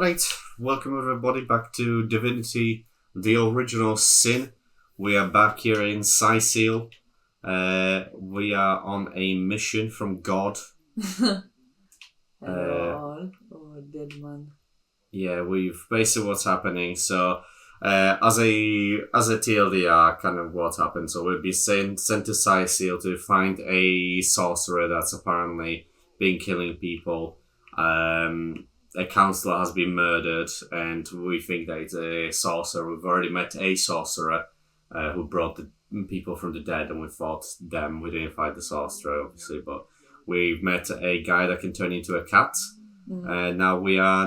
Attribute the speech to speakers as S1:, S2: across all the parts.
S1: Alright, welcome everybody back to Divinity, the Original Sin. We are back here in Sephilar. We are on a mission from God.
S2: Hello, dead man.
S1: Yeah, we've basically what's happening. So, as a TLDR, kind of what happened. So we'll be sent to Sephilar to find a sorcerer that's apparently been killing people. A councillor has been murdered, and we think that it's a sorcerer. We've already met a sorcerer who brought the people from the dead, and we fought them. We didn't fight the sorcerer, obviously, but we've met a guy that can turn into a cat. And now we are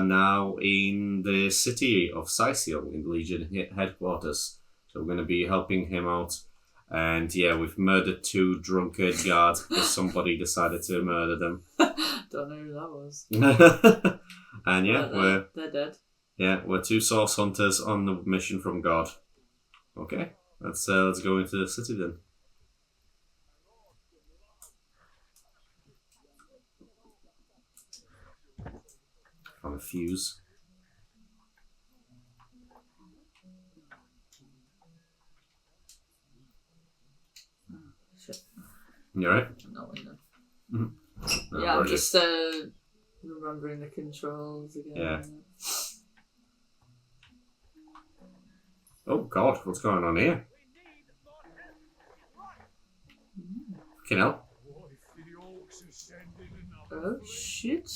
S1: in the city of Sephilar, in Legion headquarters. So we're going to be helping him out. And yeah, we've murdered 2 drunkard guards because somebody decided to murder them.
S2: Don't know who that was.
S1: And yeah,
S2: they're dead.
S1: Yeah, we're 2 source hunters on the mission from God. Okay, let's go into the city then. On a fuse.
S2: Shit.
S1: You alright?
S2: No, I know.
S1: Mm-hmm.
S2: Yeah, I'm just remembering the controls again.
S1: Yeah. Oh God, what's going on here? Fucking hell.
S2: Oh shit.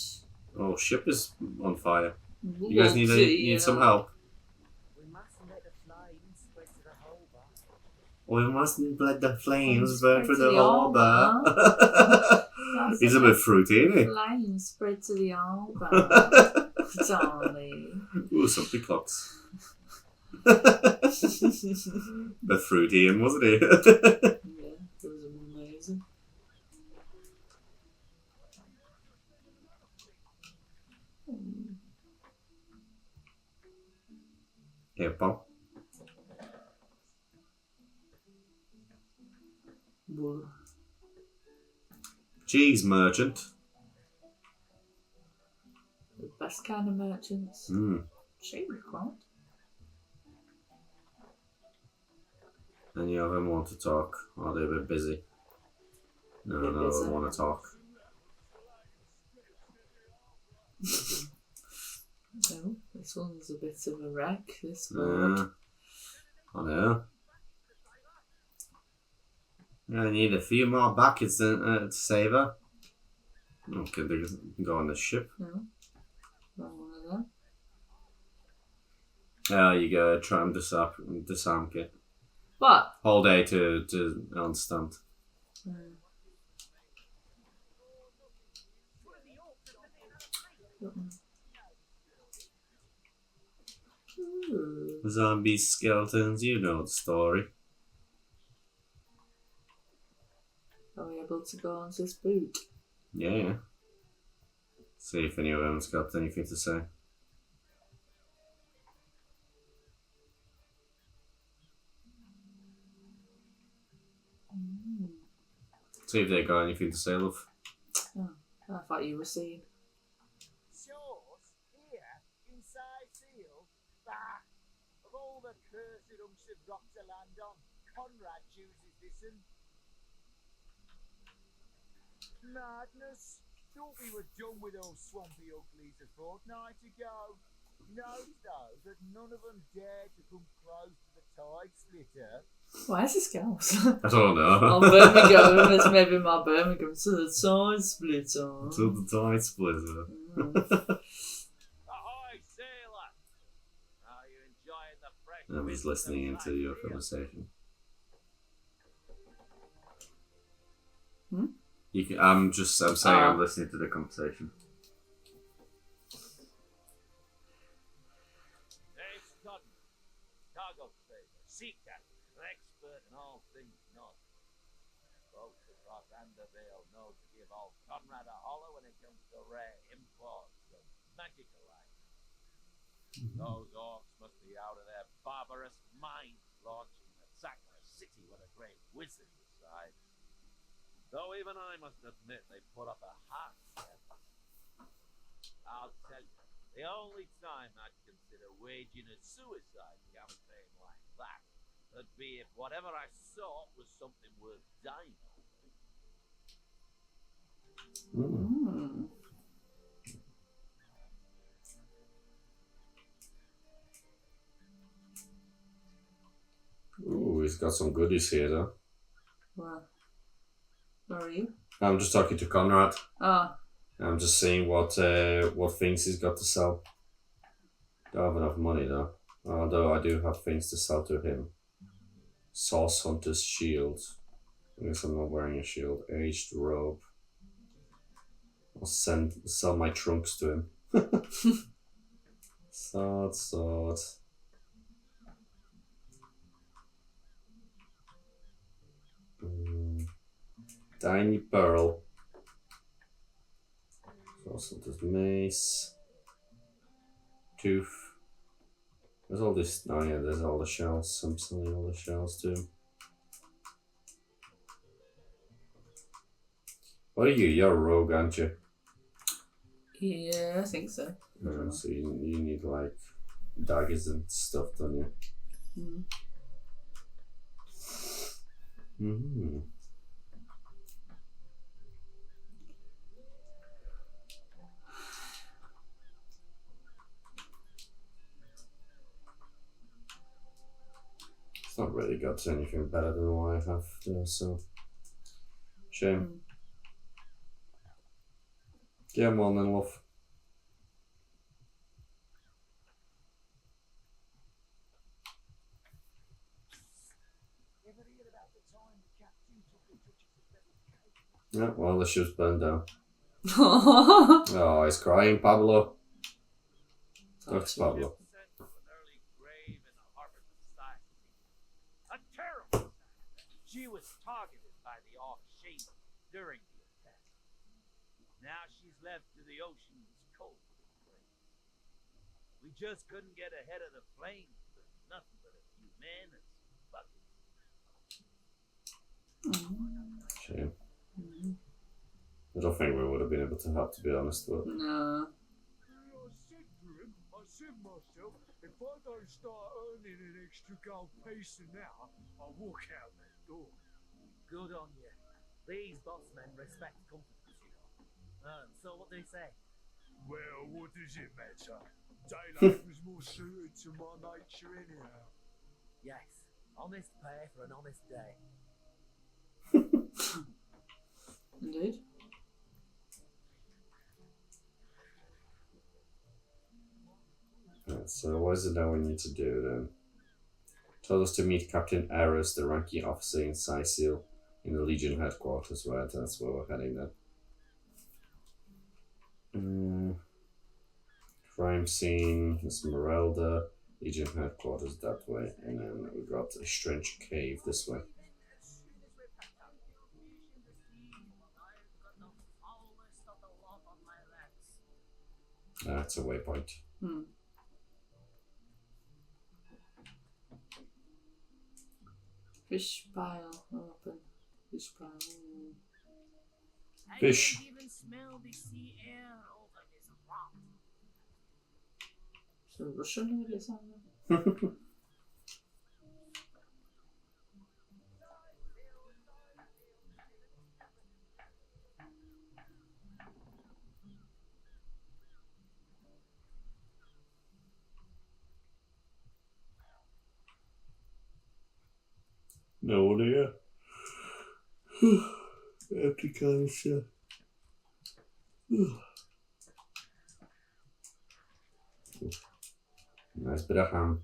S1: Oh, ship is on fire. You guys need some help. We mustn't let the flames burn through the harbour. He's a bit fruity, isn't he?
S2: Flames spread to the harbour. Darling.
S1: Ooh, something clocks. Bit fruity, and wasn't he?
S2: Yeah, it was amazing.
S1: Here, Bob.
S2: Wool.
S1: Cheese merchant.
S2: The best kind of merchants. Cheap, quite.
S1: Any of them want to talk? Or they're a bit busy? No, none of them want to talk.
S2: No, this one's a bit of a wreck, this one.
S1: I know. I need a few more buckets to save her. Okay, they go on the ship.
S2: No, not one of them.
S1: Oh, you go try and disarm kit.
S2: What?
S1: Whole day to understand. Zombie skeletons, you know the story.
S2: Are we able to go on this boot?
S1: Yeah. See if any of them's got anything to say. See if they got anything to say, love.
S2: Oh, I thought you were seeing.
S3: Shores here in Sephilar. Bah! Of all the cursed hunks of rock to land on, Conrad chooses this one. Madness! Thought we were done with those swampy uglies a fortnight ago. Note though that none of them dared to come close to the tide splitter.
S2: Why is this girls?
S1: I don't know.
S2: Oh, Birmingham, it's maybe my Birmingham to the tide splitter.
S1: To the tide splitter.
S3: Ahoy, sailor! Are you enjoying the fresh?
S1: I'm just listening into your conversation. I'm saying I'm listening to the conversation.
S3: There's Cotton, cargo sailor, sea captain, an expert in all things north. Folks across Andervale know to give old Conrad a hollow when it comes to rare imports of magical items. Those orcs must be out of their barbarous minds launching an attack on a city with a great wizard beside. Though even I must admit they put up a half step. I'll tell you, The only time I'd consider waging a suicide campaign like that would be if whatever I sought was something worth dying of.
S2: Hmm.
S1: Ooh, he's got some goodies here, though.
S2: Well, where are you?
S1: I'm just talking to Conrad.
S2: Ah.
S1: I'm just seeing what things he's got to sell. Don't have enough money though. Although I do have things to sell to him. Sauce Hunter's Shield. I guess I'm not wearing a shield. Aged Robe. I'll sell my trunks to him. Sword. Tiny Pearl. Sauce Hunter's Mace. Tooth. There's all this. Oh yeah, there's all the shells. I'm selling all the shells too. What are you? You're a rogue, aren't you?
S2: Yeah, I think so.
S1: So you need like daggers and stuff, don't you? Mm-hmm. It's not really got anything better than what I have there, so shame. Get on then, love. Yeah, well, the ship's burned down. Oh, he's crying, Pablo. Talk to Pablo.
S3: She was targeted by the Archshade during the attack. Now she's left to the ocean's cold embrace. We just couldn't get ahead of the flames with nothing but a few men and some buckets.
S1: Shame. I don't think we would have been able to help, to be honest, but
S2: No.
S4: I said myself, if I don't start earning an extra gold piece an hour, I'll walk out that door.
S5: Good on you. These boss men respect confidence, you know. So what do you say?
S4: Well, what does it matter? Daylight was more suited to my nature anyhow.
S5: Yes, honest pay for an honest day.
S2: Indeed.
S1: right, so what is it that we need to do then? Told us to meet Captain Aris, the ranking officer in Sicil, in the Legion headquarters, right? That's where we're heading then. Crime scene, Esmeralda, Legion headquarters that way, and then we got a strange cave this way. That's a waypoint.
S2: Fish pile open. Fish pile.
S1: Fish.
S5: I can even smell the sea air over this rock.
S2: Så Russian liksom.
S1: No idea. Empty canister. Nice bit of ham.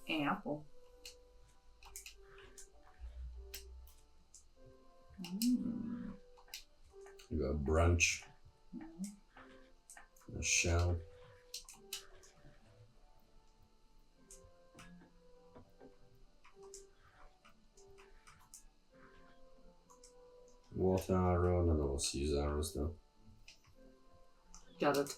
S2: Apple.
S1: You got a branch. A shell. Water arrow, none of us use arrows though.
S2: Gathered.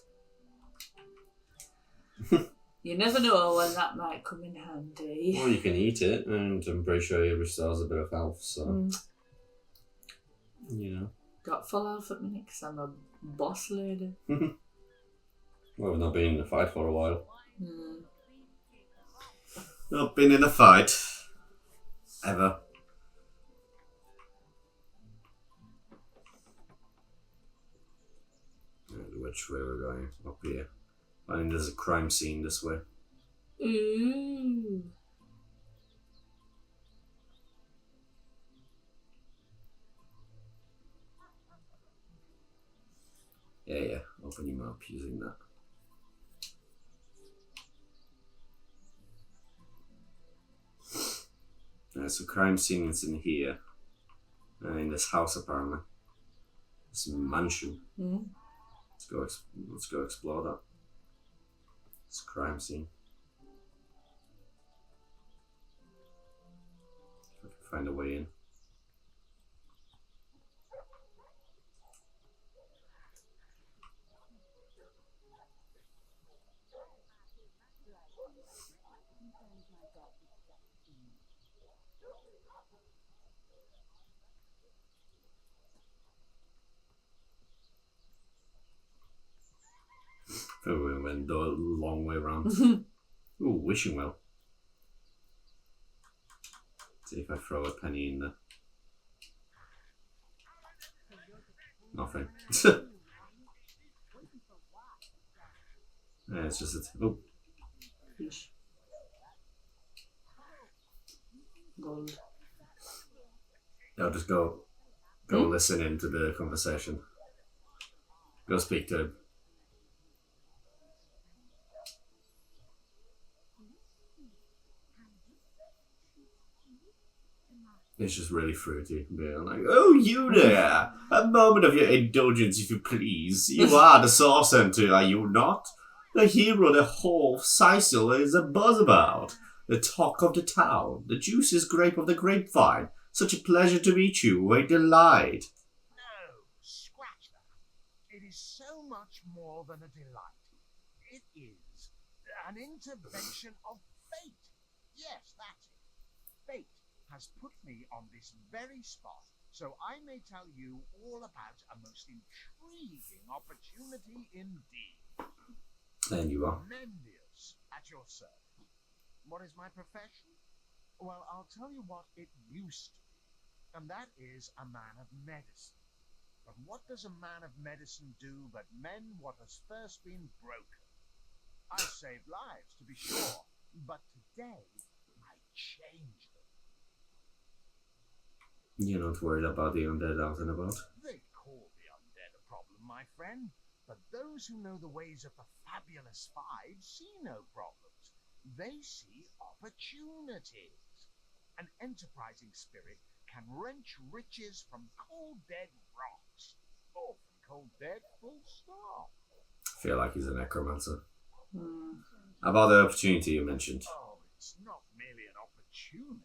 S2: You never know when that might come in handy.
S1: Well, you can eat it, and I'm pretty sure it restores a bit of health, so. You know.
S2: Got full health at minute because I'm a boss lady.
S1: Well, we've not been in a fight for a while. Not been in a fight. Ever. Which way we're going? Up here. I think there's a crime scene this way.
S2: Ooh.
S1: Yeah. Open your map using that. So crime scene is in here. In this house apparently. This mansion. Let's go explore that. It's a crime scene. If I can find a way in. We went the long way around. Ooh, wishing well. See if I throw a penny in there. Nothing. Yeah, it's just a oh.
S2: Fish. Gold.
S1: I'll just go listen into the conversation. Go speak to him. It's just really fruity. Being like, oh, you there! A moment of your indulgence, if you please. You are the source center, are you not? The hero the whole of Sicil is a buzz about. The talk of the town. The juiciest grape of the grapevine. Such a pleasure to meet you. A delight.
S3: No, scratch that. It is so much more than a delight. It is an intervention of fate. Yes, that's it. Fate has put me on this very spot, so I may tell you all about a most intriguing opportunity indeed.
S1: There you are.
S3: Mendius, at your service. What is my profession? Well, I'll tell you what it used to be, and that is a man of medicine. But what does a man of medicine do but mend what has first been broken? I saved lives, to be sure, but today I change them.
S1: You're not worried about the undead out and about?
S3: They call the undead a problem, my friend, but those who know the ways of the fabulous five see no problems. They see opportunities. An enterprising spirit can wrench riches from cold dead rocks, or from cold dead full stop.
S1: I feel like he's a necromancer. About the opportunity you mentioned.
S3: Oh, it's not merely an opportunity.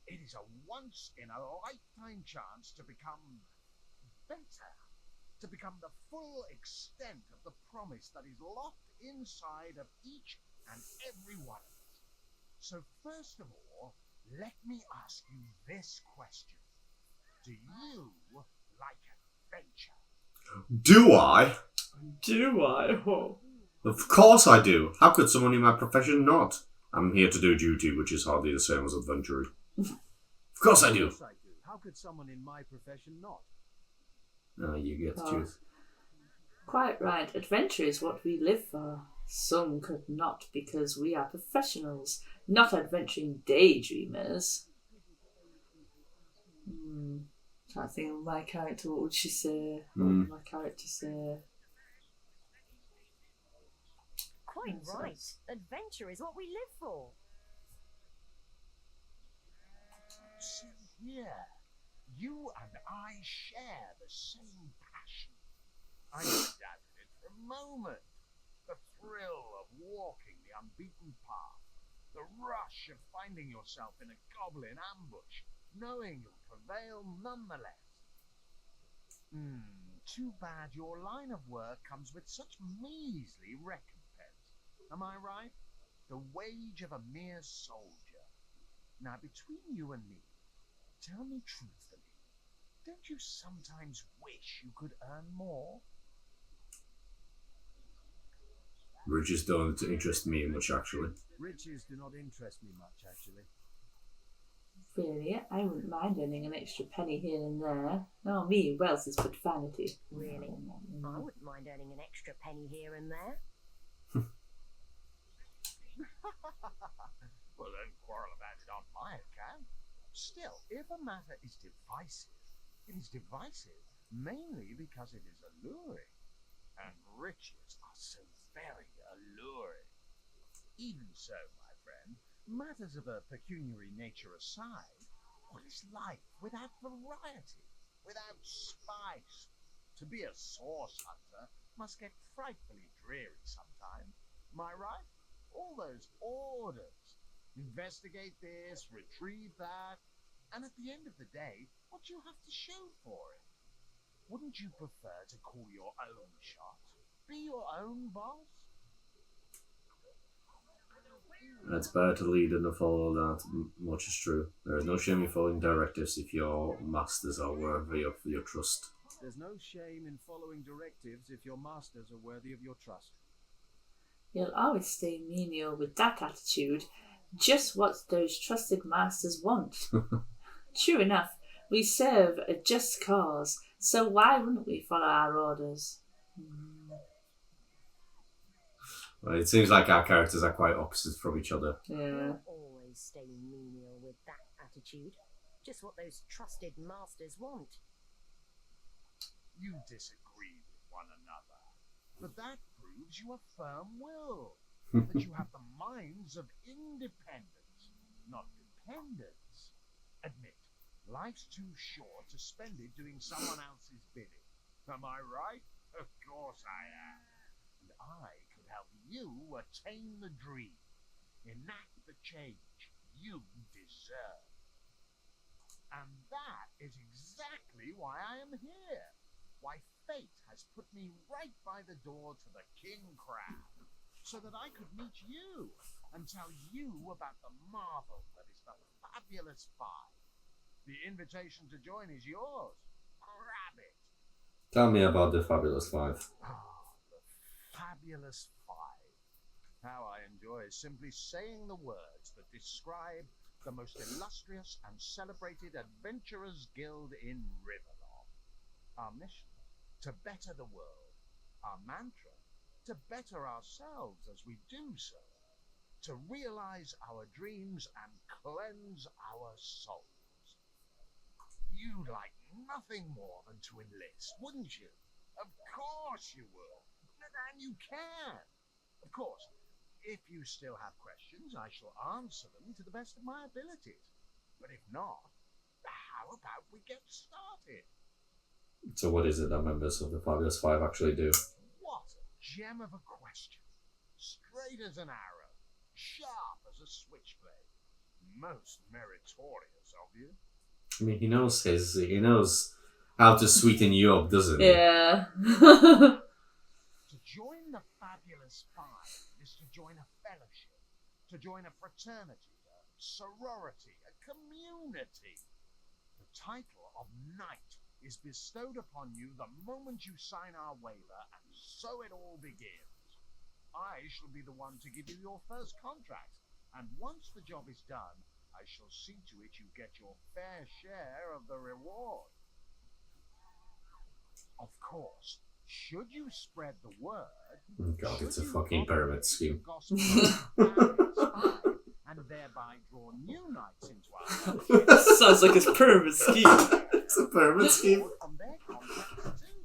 S3: It is a once-in-a-lifetime chance to become better, to become the full extent of the promise that is locked inside of each and every one of us. So first of all, let me ask you this question. Do you like adventure?
S1: Do I?
S2: Do I? Oh.
S1: Of course I do. How could someone in my profession not? I'm here to do duty, which is hardly the same as adventuring. Of course I do.
S5: Of course I do. How could someone in my profession not?
S1: No, you get to choose.
S2: Quite right. Adventure is what we live for. Some could not because we are professionals, not adventuring daydreamers. Trying to think of my character. What would she say? What would my character say?
S6: Quite right. Adventure is what we live for.
S3: You and I share the same passion. I never doubted it for a moment. The thrill of walking the unbeaten path. The rush of finding yourself in a goblin ambush, knowing you'll prevail nonetheless. Too bad your line of work comes with such measly recompense. Am I right? The wage of a mere soldier. Now, between you and me, tell me truthfully, don't you sometimes wish you could earn more?
S1: Riches don't interest me much, actually.
S4: Riches do not interest me much, actually.
S2: Really, I wouldn't mind earning an extra penny here and there. Oh, me, wealth is but vanity.
S6: Really? I wouldn't mind earning an extra penny here and there.
S3: Well, don't quarrel about it on my account. Still, if a matter is divisive, it is divisive mainly because it is alluring. And riches are so very alluring. Even so, my friend, matters of a pecuniary nature aside, what is life without variety, without spice? To be a source hunter must get frightfully dreary sometimes. Am I right? All those orders. Investigate this, retrieve that, and at the end of the day, what do you have to show for it? Wouldn't you prefer to call your own shot? Be your own boss?
S1: It's better to lead than to follow, that much is true. There is no shame in following directives if your masters are worthy of your trust.
S4: There's no shame in following directives if your masters are worthy of your trust.
S2: You'll always stay menial with that attitude. Just what those trusted masters want. True enough, we serve a just cause, so why wouldn't we follow our orders?
S1: Well, it seems like our characters are quite opposite from each other.
S2: Yeah.
S6: Always stay menial with that attitude. Just what those trusted masters want.
S3: You disagree with one another, but that proves you are firm-willed, that you have the minds of independence, not dependence. Admit, life's too short to spend it doing someone else's bidding. Am I right? Of course I am. And I could help you attain the dream, enact the change you deserve. And that is exactly why I am here. Why fate has put me right by the door to the King Crab, so that I could meet you and tell you about the marvel that is the Fabulous Five. The invitation to join is yours. Grab it.
S1: Tell me about the Fabulous Five.
S3: The Fabulous Five. How I enjoy simply saying the words that describe the most illustrious and celebrated adventurers' guild in Riverlong. Our mission, to better the world. Our mantra, to better ourselves as we do so. To realize our dreams and cleanse our souls. You'd like nothing more than to enlist, wouldn't you? Of course you would. And you can. Of course, if you still have questions, I shall answer them to the best of my abilities. But if not, how about we get started?
S1: So what is it that members of the Fabulous Five actually do?
S3: What a gem of a question. Straight as an arrow, sharp as a switchblade. Most meritorious of you.
S1: I mean, he knows how to sweeten you up, doesn't he?
S2: Yeah.
S3: To join the Fabulous Five is to join a fellowship, to join a fraternity, a sorority, a community. The title of Knight is bestowed upon you the moment you sign our waiver, and so it all begins. I shall be the one to give you your first contract, and once the job is done, I shall see to it you get your fair share of the reward. Of course, should you spread the word,
S1: Oh God, it's a fucking pyramid scheme.
S3: And thereby draw new knights into our fellowship.
S2: Sounds like a pyramid scheme.
S1: It's a pyramid scheme.
S3: From their contracts too.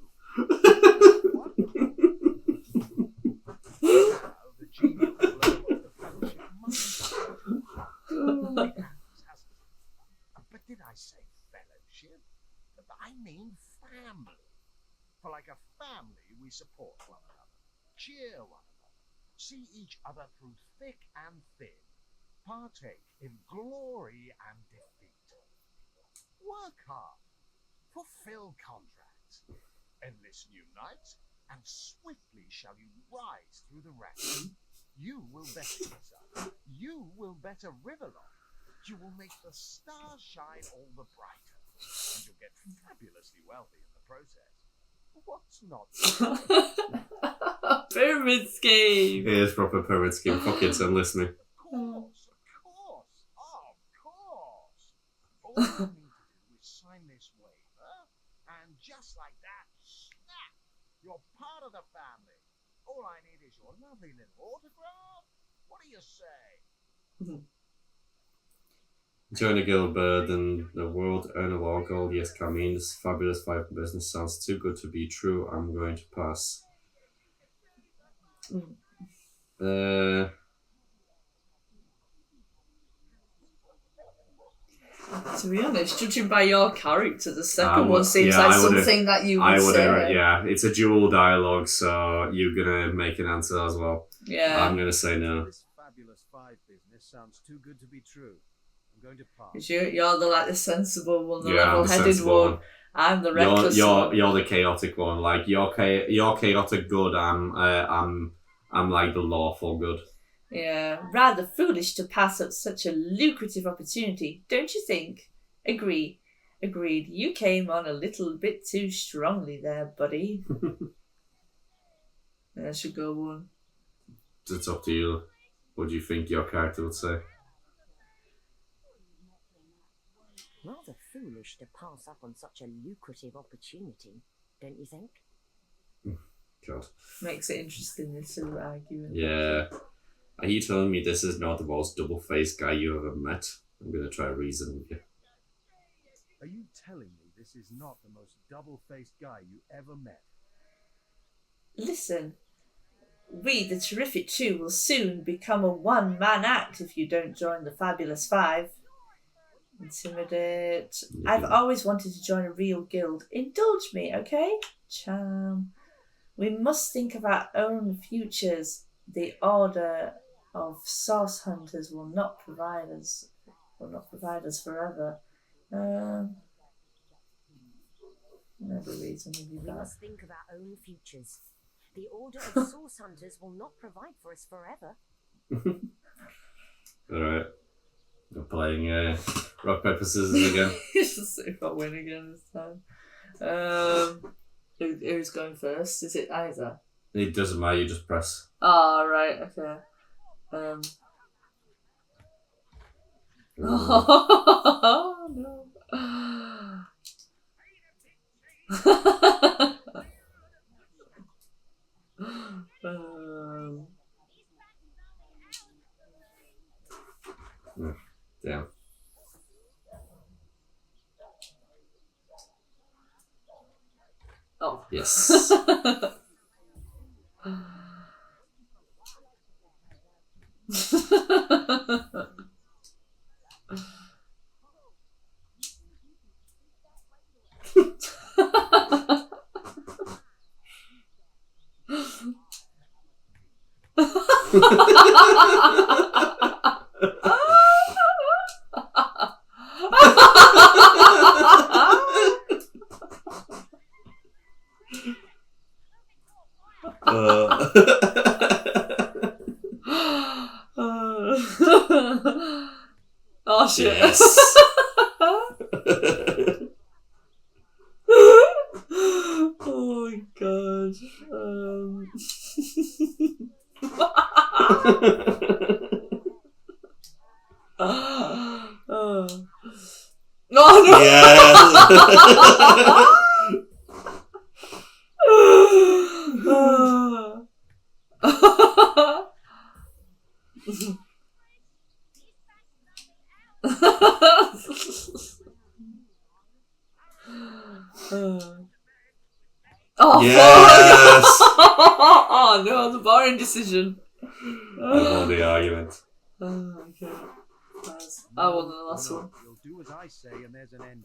S3: Now the genial glow of the fellowship must be. But did I say fellowship? I mean family. For like a family, we support one another, cheer one another, see each other through thick and thin, partake in glory and defeat. Work hard, fulfill contracts, enlist new knights, and swiftly shall you rise through the ranks. You will better yourself. You will better Riverlock. You will make the stars shine all the brighter, and you'll get fabulously wealthy in the process. What's not?
S2: Pyramid scheme.
S1: It is proper pyramid scheme. Fuck it, and listening.
S3: Of course. All you need to do is sign this waiver, and just like that, snap! You're part of the family. All I need is your lovely little autograph. What do you say?
S1: Join a guild bird in the world, earn a law gold. Yes, Carmine, this fabulous 5 business sounds too good to be true. I'm going to pass.
S2: To be honest, judging by your character, the second one seems like something that you would say.
S1: Yeah, it's a dual dialogue, so you're gonna make an answer as well.
S2: Yeah.
S1: I'm gonna say no.
S7: This fabulous 5 business sounds too good to be true. I'm going to pass.
S2: You're the sensible one, the
S1: Yeah, I'm the
S2: level-headed
S1: sensible
S2: one. I'm the reckless one.
S1: You're the chaotic one. Like you're chaotic good. I'm like the lawful good.
S2: Yeah, rather foolish to pass up such a lucrative opportunity, don't you think? Agreed. You came on a little bit too strongly there, buddy. I should go one.
S1: It's up to you. What do you think your character would say?
S6: Rather foolish to pass up on such a lucrative opportunity, don't you think?
S1: God.
S2: Makes it interesting, this argument.
S1: Yeah. Are you telling me this is not the most double-faced guy you ever met? I'm gonna try reason with you.
S7: Are you telling me this is not the most double-faced guy you ever met?
S2: Listen, we, the Terrific Two, will soon become a one-man act if you don't join the Fabulous 5. Intimidate.
S1: Yeah.
S2: I've always wanted to join a real guild. Indulge me, okay? Charm. We must think of our own futures. The Order of Source Hunters will not provide us forever. Never reason to be
S6: We
S2: that.
S6: must think of our own futures. The Order of Source Hunters will not provide for us forever.
S1: Alright. We're playing rock, paper, scissors again.
S2: Just see if I win again this time. Who's going first? Is it either?
S1: It doesn't matter, you just press.
S2: Oh, right, okay. Oh, no.
S1: Damn.
S2: Oh.
S1: Yes.
S2: Oh shit.
S1: Yes.
S2: Oh my god. Oh no.
S1: Yes.
S2: Oh,
S1: Yes.
S2: Oh no, the boring decision.
S1: I won the argument.
S2: Oh, okay. Nice. I won the last
S7: no,
S2: one.
S7: You'll do as I say, and there's an end.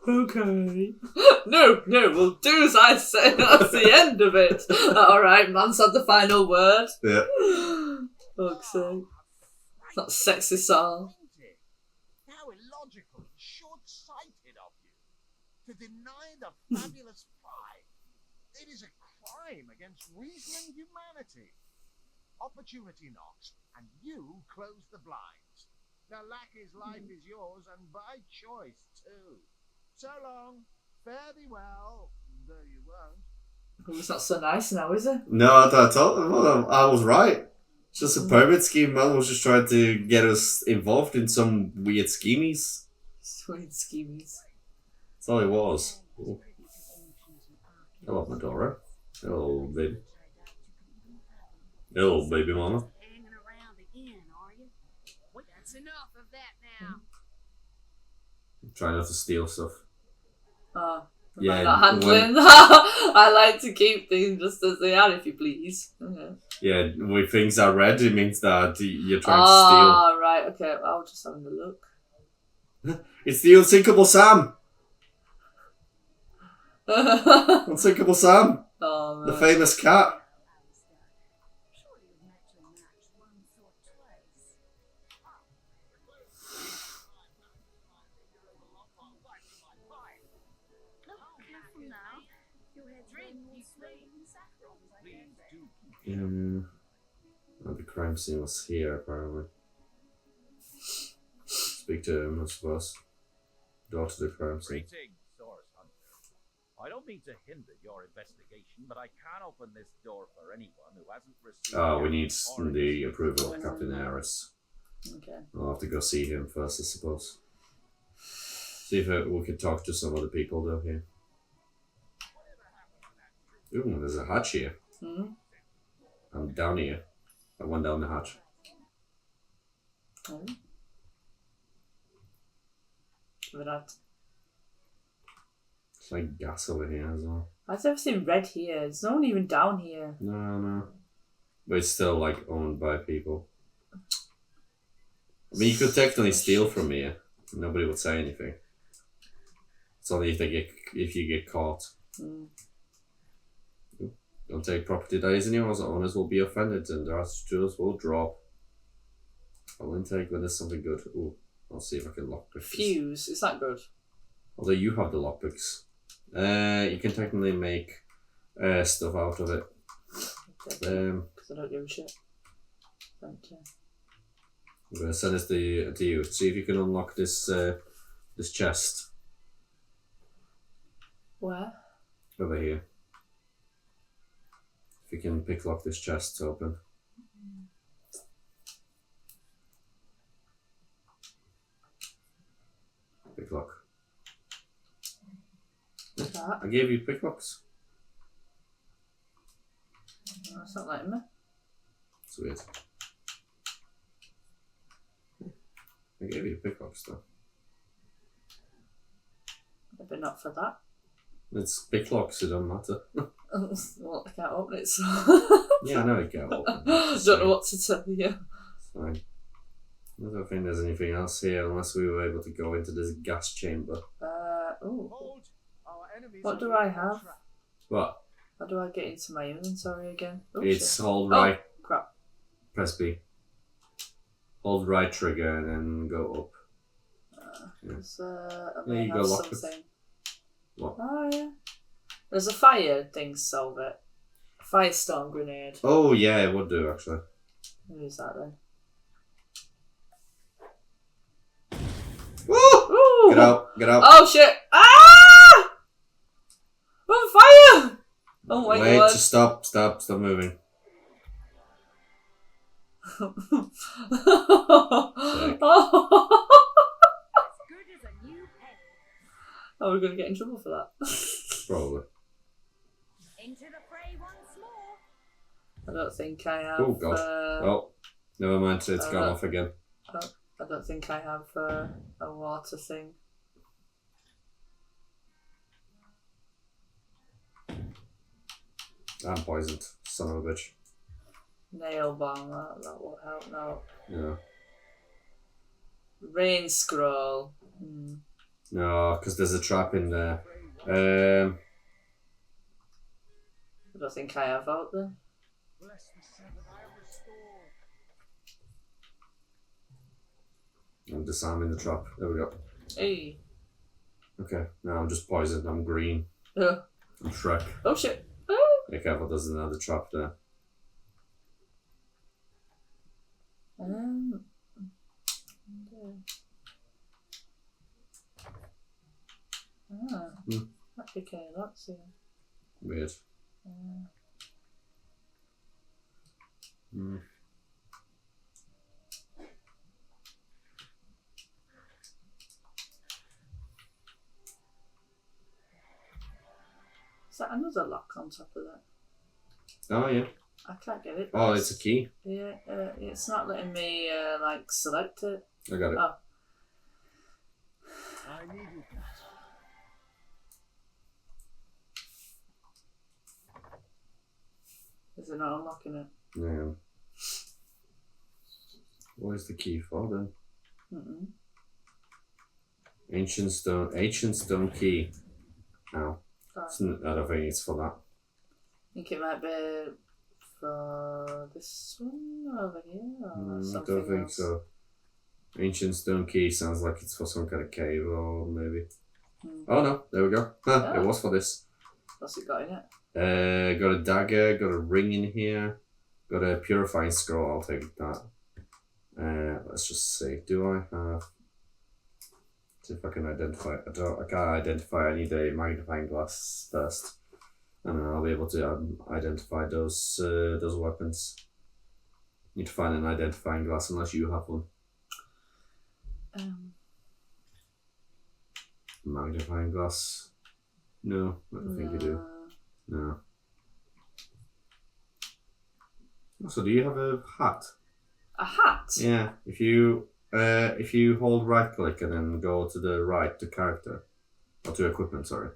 S2: Okay. No, we'll do as I say. That's the end of it. Alright, man's had the final word.
S1: Yeah.
S2: Fuck's sake. It's not sexist at all.
S3: How illogical and short-sighted of you to deny the fabulous prize. It is a crime against reason and humanity. Opportunity knocks, and you close the blinds. The lackey's life is yours, and by choice, too. So long, fare thee well, though you won't.
S2: Oh, it's not so nice now, is it?
S1: No, I thought well, I was right. It's just a pyramid scheme. Man was just trying to get us involved in some weird schemies.
S2: Sweet schemies.
S1: That's all it was. Ooh. Hello, Medora. Hello, baby. Hello, baby mama.
S8: Hanging around again, are you? Well, that's enough of that now.
S1: Try not to steal stuff. Yeah,
S2: Not handling. I like to keep things just as they are, if you please. Okay.
S1: Yeah, with things I read, it means that you're trying
S2: Ah, right. Okay. I'll just having a look.
S1: to steal. It's the Unsinkable Sam. Unsinkable Sam.
S2: Oh,
S1: The
S2: right.
S1: famous cat.
S8: Surely you've met your match once or twice. Look, careful now. Your head's going more slowly than saffron.
S1: Oh, the crime scene was here, apparently. Speak to him, I suppose. Go to the crime scene.
S3: Greetings, Source Hunter. I don't mean to hinder your investigation, but I can't open this door for anyone who hasn't received...
S1: Oh, we need
S3: orders.
S1: the approval of Captain Harris.
S2: Okay.
S1: I'll have to go see him first, I suppose. See if we can talk to some other people, though, here. Ooh, there's a hatch here.
S2: Hmm?
S1: I'm down here. I went down the hatch.
S2: Oh. Give it out.
S1: It's like gas over here as well.
S2: I've never seen red here. There's no one even down here.
S1: No. But it's still, like, owned by people. I mean, you could technically steal from here. Nobody would say anything. It's only if you get caught.
S2: Mm.
S1: Don't take property that isn't yours. Owners will be offended and their attitudes will drop. I'll intake when there's something good. Ooh, I'll see if I can lockpick this.
S2: Fuse. Is that good?
S1: Although you have the lockpicks. You can technically make stuff out of it.
S2: Because I don't give a shit. Don't,
S1: I'm going to send this to you. See if you can unlock this this chest
S2: Where?
S1: over here. If you can pick lock this chest to open. Pick lock.
S2: That?
S1: I gave you picklocks.
S2: No, it's not letting me.
S1: It's weird. I gave you picklocks though.
S2: Maybe not for that.
S1: It's picklocks, it don't matter.
S2: Well, I can't open it, so...
S1: Yeah, I know it can't open.
S2: Don't know what to tell you.
S1: It's fine. I don't think there's anything else here unless we were able to go into this gas chamber.
S2: Oh.
S7: Hold. Our enemies
S2: What
S7: are
S2: do I
S7: on
S2: have?
S7: track.
S1: What?
S2: How do I get into my inventory again? Oh,
S1: It's
S2: shit.
S1: hold right,
S2: Crap.
S1: press B. Hold right trigger and then go up.
S2: Because I
S1: There
S2: may
S1: you
S2: have
S1: go, lock it.
S2: something.
S1: What?
S2: Oh, yeah. There's a fire thing to solve it. Firestorm grenade.
S1: Oh yeah, it would do actually.
S2: Who is that then?
S1: Woo!
S2: Ooh!
S1: Get out, get out.
S2: Oh shit! Ah! I'm on fire! Oh my
S1: Wait,
S2: god.
S1: just stop moving.
S8: Good as a new penny.
S2: Oh, we're gonna get in trouble for that.
S1: Probably.
S8: Into the fray once more.
S2: I don't think I have.
S1: Oh god. Oh, never mind. It's gone
S2: uh,
S1: off again.
S2: I don't think I have a water thing.
S1: I'm poisoned. Son of a bitch.
S2: Nail bomb, that will help. No.
S1: Yeah.
S2: Rain scroll.
S1: No, because there's a trap in there.
S2: I don't think I have out there.
S4: Bless the seven, I am restored.
S1: I'm disarming the trap. There we go.
S2: Hey.
S1: Okay, now I'm just poisoned. I'm green.
S2: Oh,
S1: I'm Shrek.
S2: oh shit. Oh.
S1: Be careful, there's another trap there.
S2: Okay, let's see.
S1: Weird.
S2: Is that another lock on top of that?
S1: Oh, yeah.
S2: I can't get it.
S1: Oh, it's a key.
S2: Yeah, it's not letting me like select it.
S1: I got it.
S2: Oh.
S7: I needed that.
S2: Is it not unlocking it?
S1: Yeah. What is the key for then? Ancient stone key. No. I don't think it's for that.
S2: I think it might be for this one over here or
S1: I
S2: something
S1: don't think
S2: else.
S1: so. Ancient stone key sounds like it's for some kind of cave or maybe. Oh no, there we go. It was for this.
S2: What's it got in it?
S1: Got a dagger, got a ring in here, got a purifying scroll, I'll take that. Let's just see, do I have... See if I can identify, I can't identify, I need a magnifying glass first. And then I'll be able to identify those weapons. Need to find an identifying glass unless you have one. Magnifying glass? No, I don't think you do. No. So do you have a hat?
S2: A hat?
S1: Yeah. If you hold right click and then go to the right to character. Or to equipment, sorry.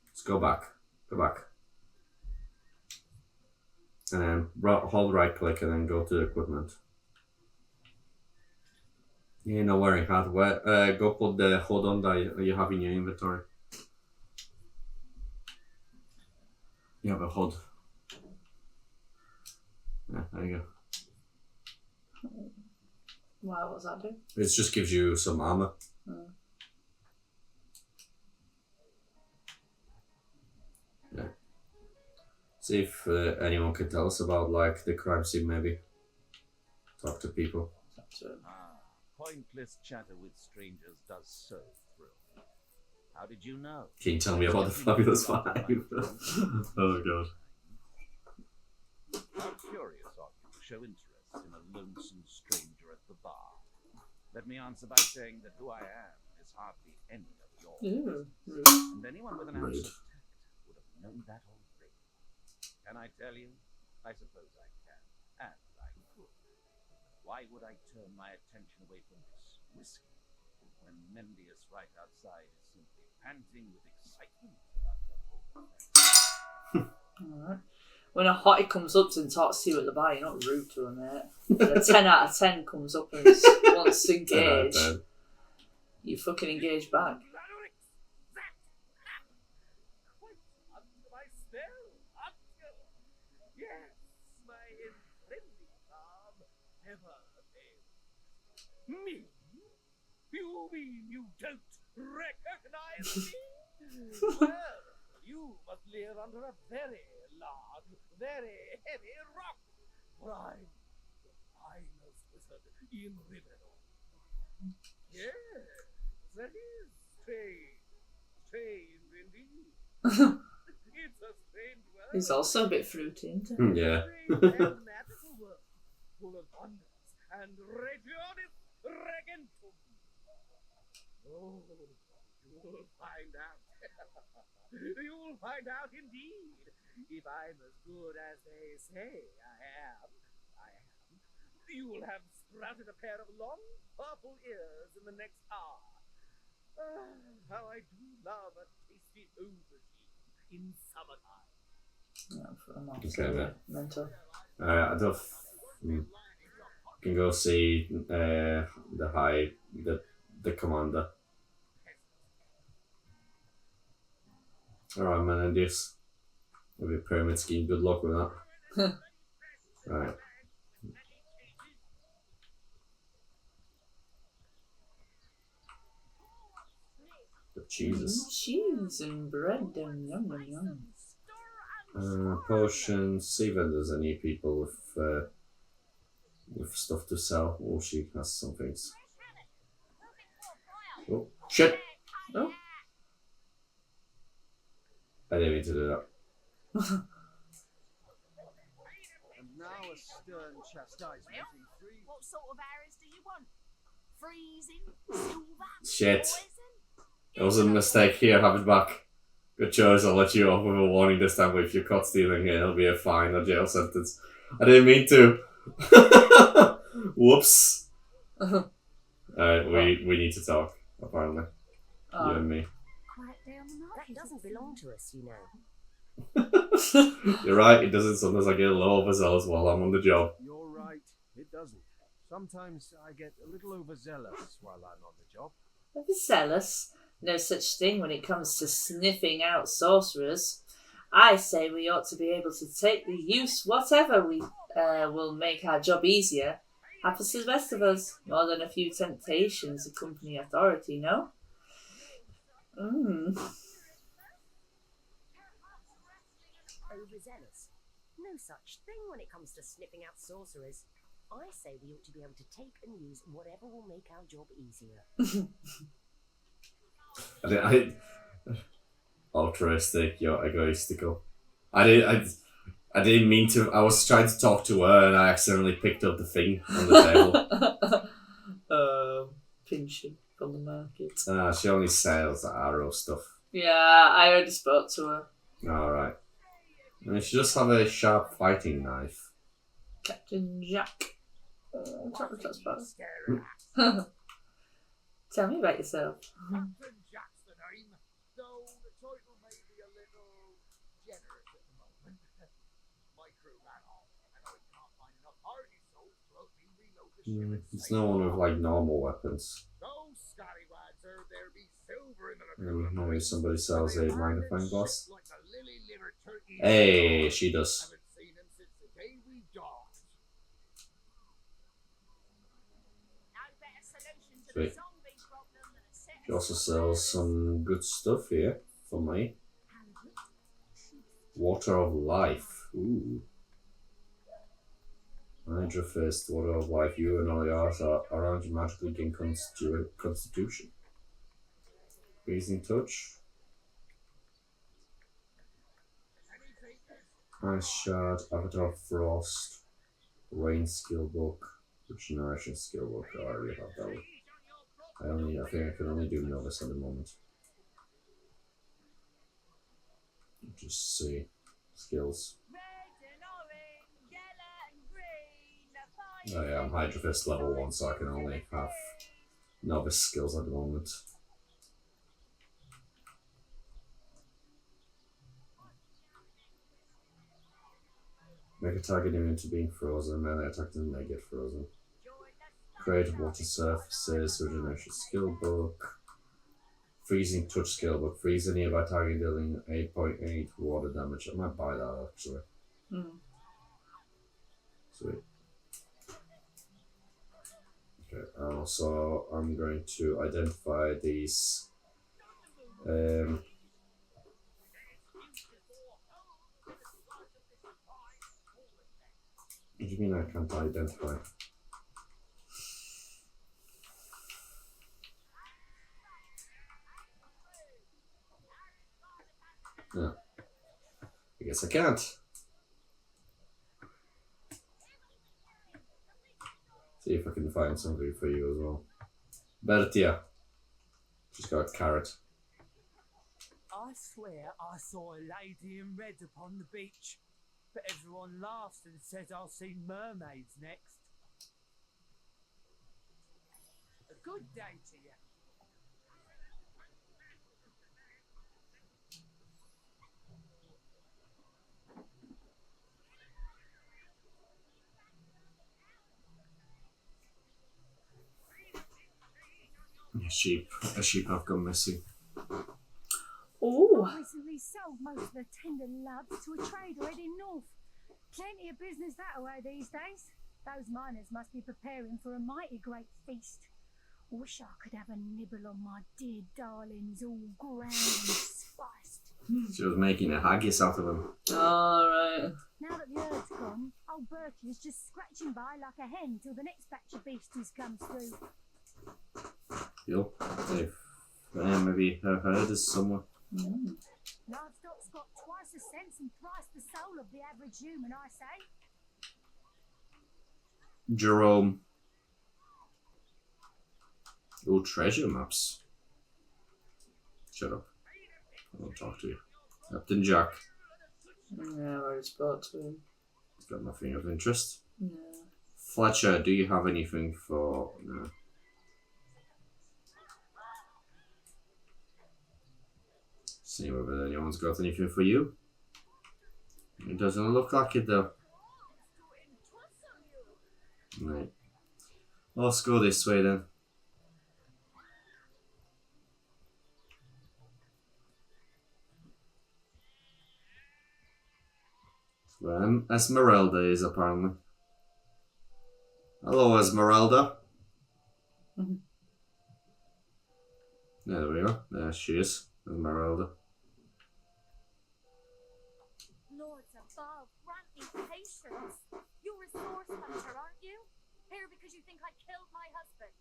S1: Let's go back. Go back. And then hold right click and then go to equipment. Yeah, not wearing hat. Go put the hood on that you have in your inventory. You have a hood. Yeah, there you go.
S2: Why, what's that do?
S1: It just gives you some armor. Yeah. See if anyone can tell us about like the crime scene maybe. Talk to people.
S3: Pointless chatter with strangers does so thrill. How did you know?
S1: Can you tell me about the Fabulous Five? Oh god.
S3: How curious are you to show interest in a lonesome stranger at the bar? Let me answer by saying that who I am is hardly any of yours. And anyone with an ounce of tact would have known that already. Can I tell you? I suppose I can. And I could. Why would I turn my attention away from this whiskey when Mendius right outside is simply panting with excitement about the whole thing?
S2: Alright. When a hottie comes up and talks to you at the bar, you're not rude to him, mate. When a 10 out of 10 comes up and wants to engage, you fucking engage back.
S3: Yes, my friendly charm never fails. Me? You mean you don't recognize me? Well, you must live under a very large, very heavy rock, for I'm the finest wizard in Rivendell. Yes, that is strange. Strange indeed. It's a strange world.
S2: He's also a bit fruity, isn't he?
S1: Yeah.
S3: A magical world, full of wonders and regionis regentum. Oh, you'll find out. You'll find out indeed. If I'm as good as they say I am, you'll have sprouted a pair of long purple ears in the next hour. How I do love a tasty aubergine in summertime.
S1: Okay, mate.
S2: Mental.
S1: I don't. Can go see the high the commander. Alright, Menendez. Maybe a pyramid scheme. Good luck with that. Right. The cheeses.
S2: Cheese and bread and yum yum yum.
S1: Potions. See if there's any people with stuff to sell. Oh, she has some things. Oh, shit!
S2: Oh.
S1: I didn't mean to do that.
S7: And now a stern chastisement in 3.
S8: What sort of arrows do you want? Freezing, silver,
S1: Shit.
S8: poison?
S1: It was a mistake. Here, have it back. Good choice. I'll let you off with a warning this time, but if you're caught stealing it, it'll be a fine or jail sentence. I didn't mean to. Whoops. Alright, we need to talk, apparently. You and me.
S8: Quiet day on the market.
S6: That doesn't belong to us, you know.
S1: You're right, it doesn't. Sometimes I get a little overzealous while I'm on the job.
S7: You're right, it doesn't. Sometimes I get a little overzealous while I'm on the job.
S2: Overzealous? No such thing when it comes to sniffing out sorcerers. I say we ought to be able to take the use whatever we will make our job easier. Happens to the best of us. More than a few temptations accompany authority, no?
S6: Overzealous. No such thing when it comes to sniffing out sorcerers. I say we ought to be able to take and use whatever will make our job easier.
S1: Altruistic, you're egoistical. I didn't mean to. I was trying to talk to her and I accidentally picked up the thing on the table.
S2: Pinching from the market.
S1: She only sells arrow stuff.
S2: Yeah, I already spoke to her.
S1: Alright. And she just have a sharp fighting knife.
S2: Captain Jack. Tell me about yourself.
S3: Captain Jack's the name, though the title may be a little generous at the moment. My crew ran off, and I can't find enough hardy souls to help me reload the ship.
S1: It's no one with like normal weapons.
S3: Those scallywags heard there be silver in the lagoon.
S1: Maybe somebody sells a magnifying glass.
S3: Like a lily-livered turkey.
S1: Hey, she does.
S3: Haven't seen him since the day we docked.
S8: No better solution to
S1: Sweet.
S8: the zombie problem than a set
S1: She also sells some good stuff here for me. Water of Life. Ooh. Hydra Fist, Water of Life. You and all yours are around you magically gain Constitution. Freezing Touch. Ice Shard, Avatar of Frost, Rain Skill Book, Regeneration Skill Book. Oh, I already have that one. I think I can only do Novice at the moment. Just see. Skills. Oh yeah, I'm Hydra Fist level 1, so I can only have Novice skills at the moment. Make a target immune to being frozen, melee attack doesn't make it frozen. Create water surfaces, regeneration skill book. Freezing touch skill book. Freeze a nearby target dealing 8.8 water damage. I might buy that actually. Sweet. Okay, so I'm going to identify these what do you mean I can't identify? Yeah. I guess I can't. See if I can find something for you as well. Bertia. She's got a carrot.
S5: I swear I saw a lady in red upon the beach, but everyone laughed and said I'll see mermaids next. A good day to you.
S1: A sheep have gone missing.
S2: Oh,
S8: Recently sold most of the tender loves to a trader heading north. Plenty of business that way these days. Those miners must be preparing for a mighty great feast. Wish I could have a nibble on my dear darlings, all ground and spiced.
S1: She was making a haggis out of them.
S2: alright.
S8: Now that the herd's gone, old Bertie is just scratching by like a hen till the next batch of beasties comes through.
S1: Yup. Maybe her herd is somewhere.
S8: Livestock's got twice the sense and thrice the soul of the average human, I say.
S1: Jerome. Oh, treasure maps. Shut up. I won't talk to you. Captain Jack.
S2: Yeah, I already spoke to him.
S1: He's got nothing of interest.
S2: No.
S1: Fletcher, do you have anything for... No. See whether anyone's got anything for you. It doesn't look like it though. Right. Let's go this way then. Where Esmeralda is apparently. Hello, Esmeralda. There we go. There she is, Esmeralda.
S8: Lords above, grant me patience. You're a source hunter, aren't you? Here because you think I killed my husband.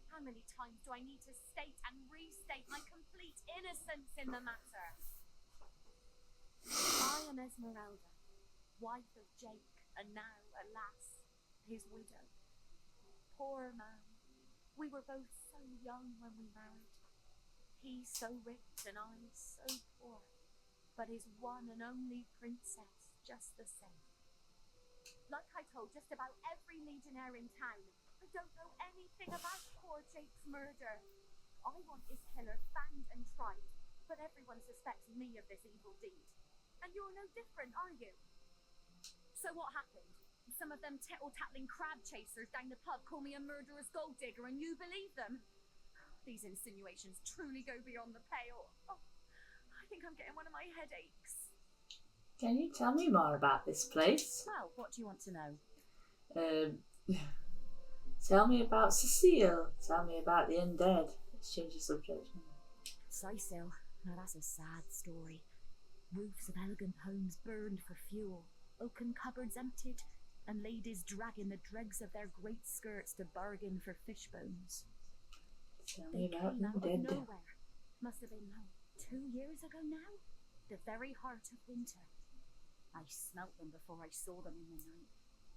S8: How many times do I need to state and restate my complete innocence in the matter? I am Esmeralda, wife of Jake, and now, alas, his widow. Poor man. We were both so young when we married. He so rich and I so poor. But his one and only princess just the same. Like I told just about every legionnaire in town, I don't know anything about poor Jake's murder. I want his killer found and tried, but everyone suspects me of this evil deed. And you're no different, are you? So what happened? Some of them tittle-tattling crab chasers down the pub call me a murderous gold digger and you believe them? These insinuations truly go beyond the pale. Oh, I think I'm getting one of my headaches.
S2: Can you tell me more about this place?
S6: Well, what do you want to know?
S2: Tell me about Cecile. Tell me about the undead. Let's change the subject.
S6: Cecil. Now that's a sad story. Roofs of elegant homes burned for fuel, oaken cupboards emptied, and ladies dragging the dregs of their great skirts to bargain for fish bones.
S2: Tell
S6: They
S2: me about
S6: came out
S2: the
S6: of
S2: undead.
S6: nowhere. Must have been 2 years ago now. The very heart of winter. I smelt them before I saw them in the night.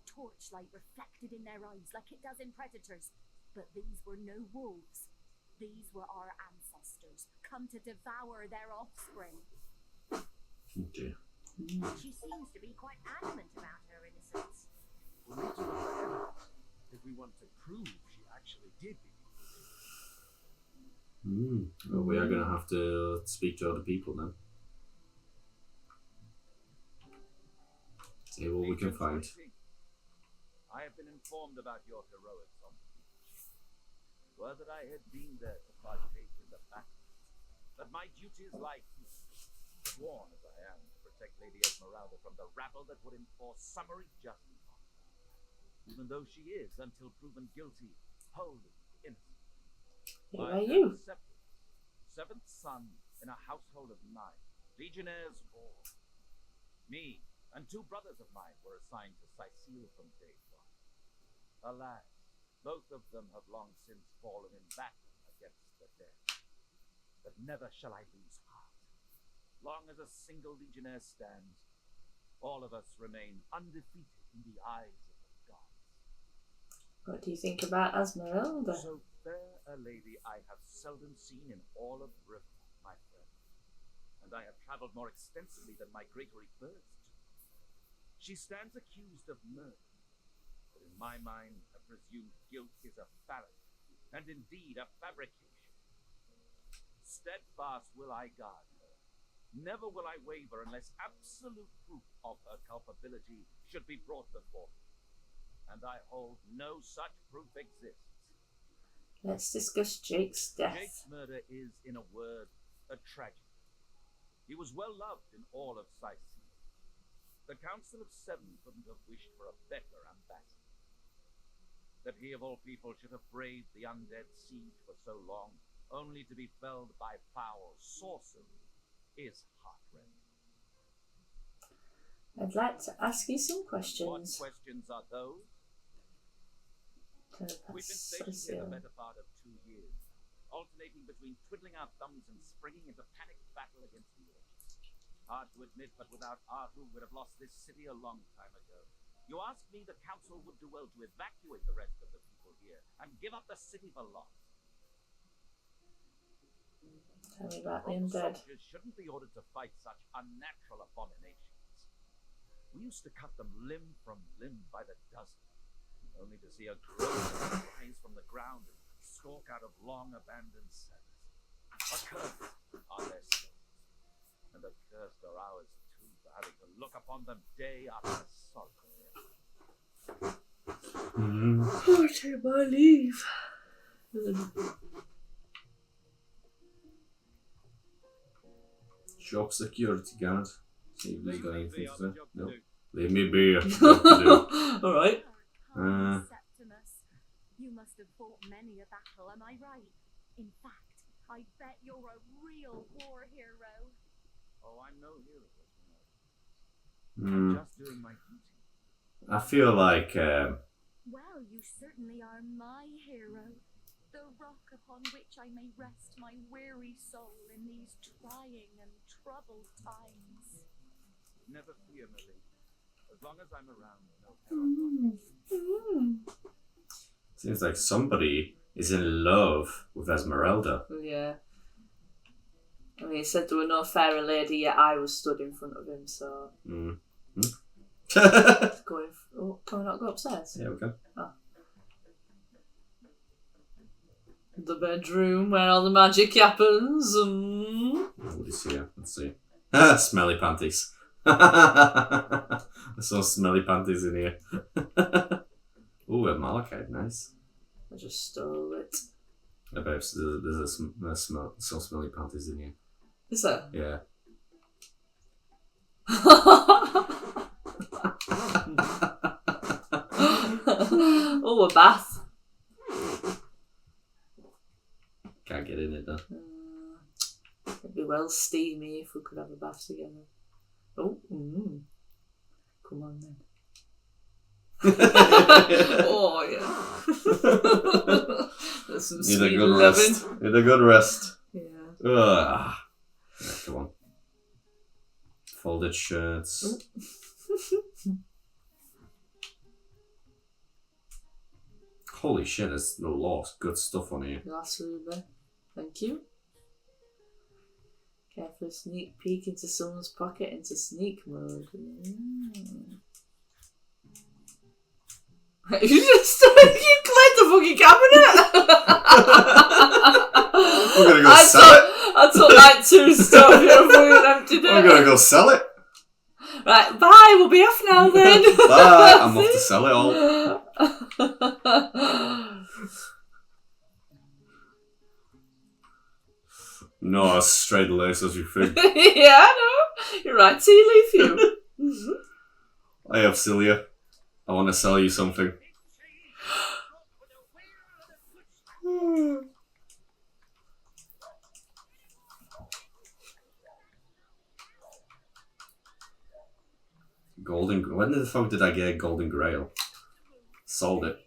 S6: Torchlight reflected in their eyes like it does in predators. But these were no wolves. These were our ancestors, come to devour their offspring.
S1: Oh dear.
S6: She seems to be quite adamant about her innocence.
S7: We'll need to look for evidence if we want to prove she actually did it.
S1: Well, we are going to have to speak to other people then. See what we can find.
S3: I have been informed about your heroics on the beach. Were that I had been there to partake in the battle, that my duties lie here, sworn as I am to protect Lady Esmeralda from the rabble that would enforce summary justice on her, even though she is, until proven guilty, wholly innocent.
S2: Who
S3: I
S2: are
S3: am
S2: you?
S3: Sephilar, seventh son in a household of 9, legionnaires 4. Me and 2 brothers of mine were assigned to Cecile from day 1. Alas, both of them have long since fallen in battle against the dead. But never shall I lose heart. Long as a single legionnaire stands, all of us remain undefeated in the eyes of the gods.
S2: What do you think about Esmeralda?
S3: So fair a lady I have seldom seen in all of River, my friend. And I have traveled more extensively than my greater birds do. She stands accused of murder, but in my mind, a presumed guilt is a fallacy, and indeed a fabrication. Steadfast will I guard her. Never will I waver unless absolute proof of her culpability should be brought before me. And I hold no such proof exists.
S2: Let's discuss Jake's death.
S3: Jake's murder is, in a word, a tragedy. He was well loved in all of Sicily. The Council of Seven couldn't have wished for a better ambassador. That he of all people should have braved the undead siege for so long, only to be felled by foul sorcery, is heart-rending.
S2: I'd like to ask you some
S3: What
S2: questions.
S3: questions are those? We've been stationed here the better part of 2 years, alternating between twiddling our thumbs and springing into panicked battle against the Orcs. Hard to admit, but without Arhu, we'd have lost this city a long time ago. You ask me, the council would do well to evacuate the rest of the people here and give up the city for lost.
S2: Tell me about the
S3: Proper
S2: undead.
S3: soldiers shouldn't be ordered to fight such unnatural abominations. We used to cut them limb from limb by the dozen, only to see a growth rise from the ground and stalk out of long abandoned cells. Accursed are their souls, and accursed are ours too, for having to look upon them day after sorrow.
S2: Oh, take my leave.
S1: Shop security guard. See if he's got anything to say.
S3: Job to
S1: No.
S3: do.
S1: Leave me be. Job to do.
S2: Alright.
S6: Septimus, you must have fought many a battle, am I right? In fact, I bet you're a real war hero.
S3: Oh, I'm no hero.
S1: Hmm.
S3: I'm just doing my duty.
S1: I feel like
S6: Well, you certainly are my hero. The rock upon which I may rest my weary soul in these trying and troubled times.
S3: Never fear, Millie. As long as I'm around, no peril.
S1: seems like somebody is in love with Esmeralda.
S2: Yeah. I mean, he said there were no fairer lady, yet I was stood in front of him, so.
S1: Mm.
S2: Going. Oh, can we not go upstairs?
S1: Yeah, we can.
S2: The bedroom where all the magic happens.
S1: Nobody's here. Let's see. Smelly panties. There's some smelly panties in here. Ooh, a malachite, nice.
S2: I just stole it.
S1: I bet there's some smelly panties in here.
S2: Is there?
S1: Yeah.
S2: Oh, a bath.
S1: Can't get in it though.
S2: It'd be well steamy if we could have a bath together. Oh, come on then. Oh yeah. There's some
S1: Need a
S2: sweet
S1: good
S2: loving.
S1: rest. Need a good rest.
S2: Yeah.
S1: Ugh. Yeah, come on. Folded shirts. Holy shit, there's a lot of good stuff on here.
S2: Glass ruby. Thank you. Careful sneak peek into someone's pocket into sneak mode. You just you cleared the fucking cabinet.
S1: We're gonna go sell it.
S2: I took like 2 stuff here before you emptied it.
S1: We're gonna go sell it.
S2: Right, bye. We'll be off now then.
S1: Bye. I'm off to sell it all. No, as straight laced as you think.
S2: Yeah, I know. You're right. Tea leaf you.
S1: Hey, Opsilia. I want to sell you something. When the fuck did I get a golden grail? Sold it.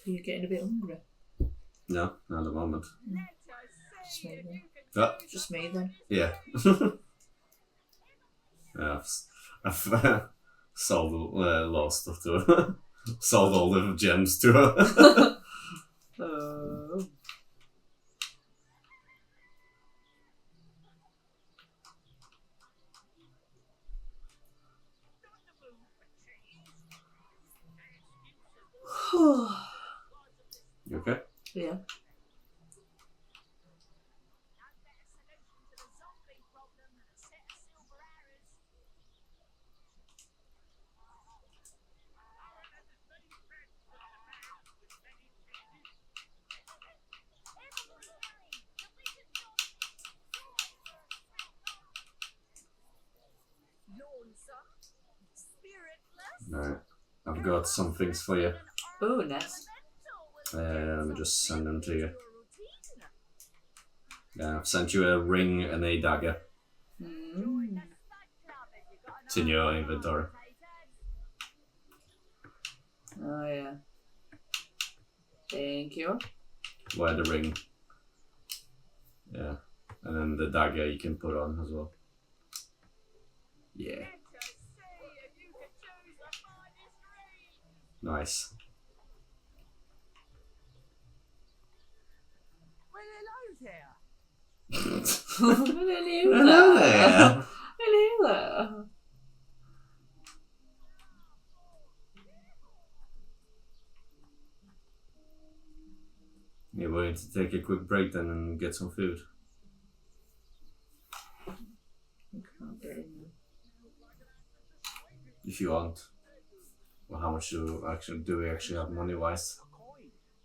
S2: You're getting a bit hungry.
S1: No, not at the moment.
S2: Just me then.
S1: Just
S2: me then.
S1: Yeah. Yeah, I've sold a lot of stuff to her. Sold all the gems to her. You okay?
S2: Yeah.
S1: Alright. I've got some things for you.
S2: Oh, nice.
S1: Let me just send them to you. Yeah, I've sent you a ring and a dagger. It's in your inventory.
S2: Oh, yeah. Thank you.
S1: Wear the ring. Yeah. And then the dagger you can put on as well. Yeah. Nice.
S5: Well, hello there.
S1: Hello there.
S2: Hello there.
S1: You're going to take a quick break then and get some food.
S2: Can't get in.
S1: If you want. Well, how much do we actually have money wise?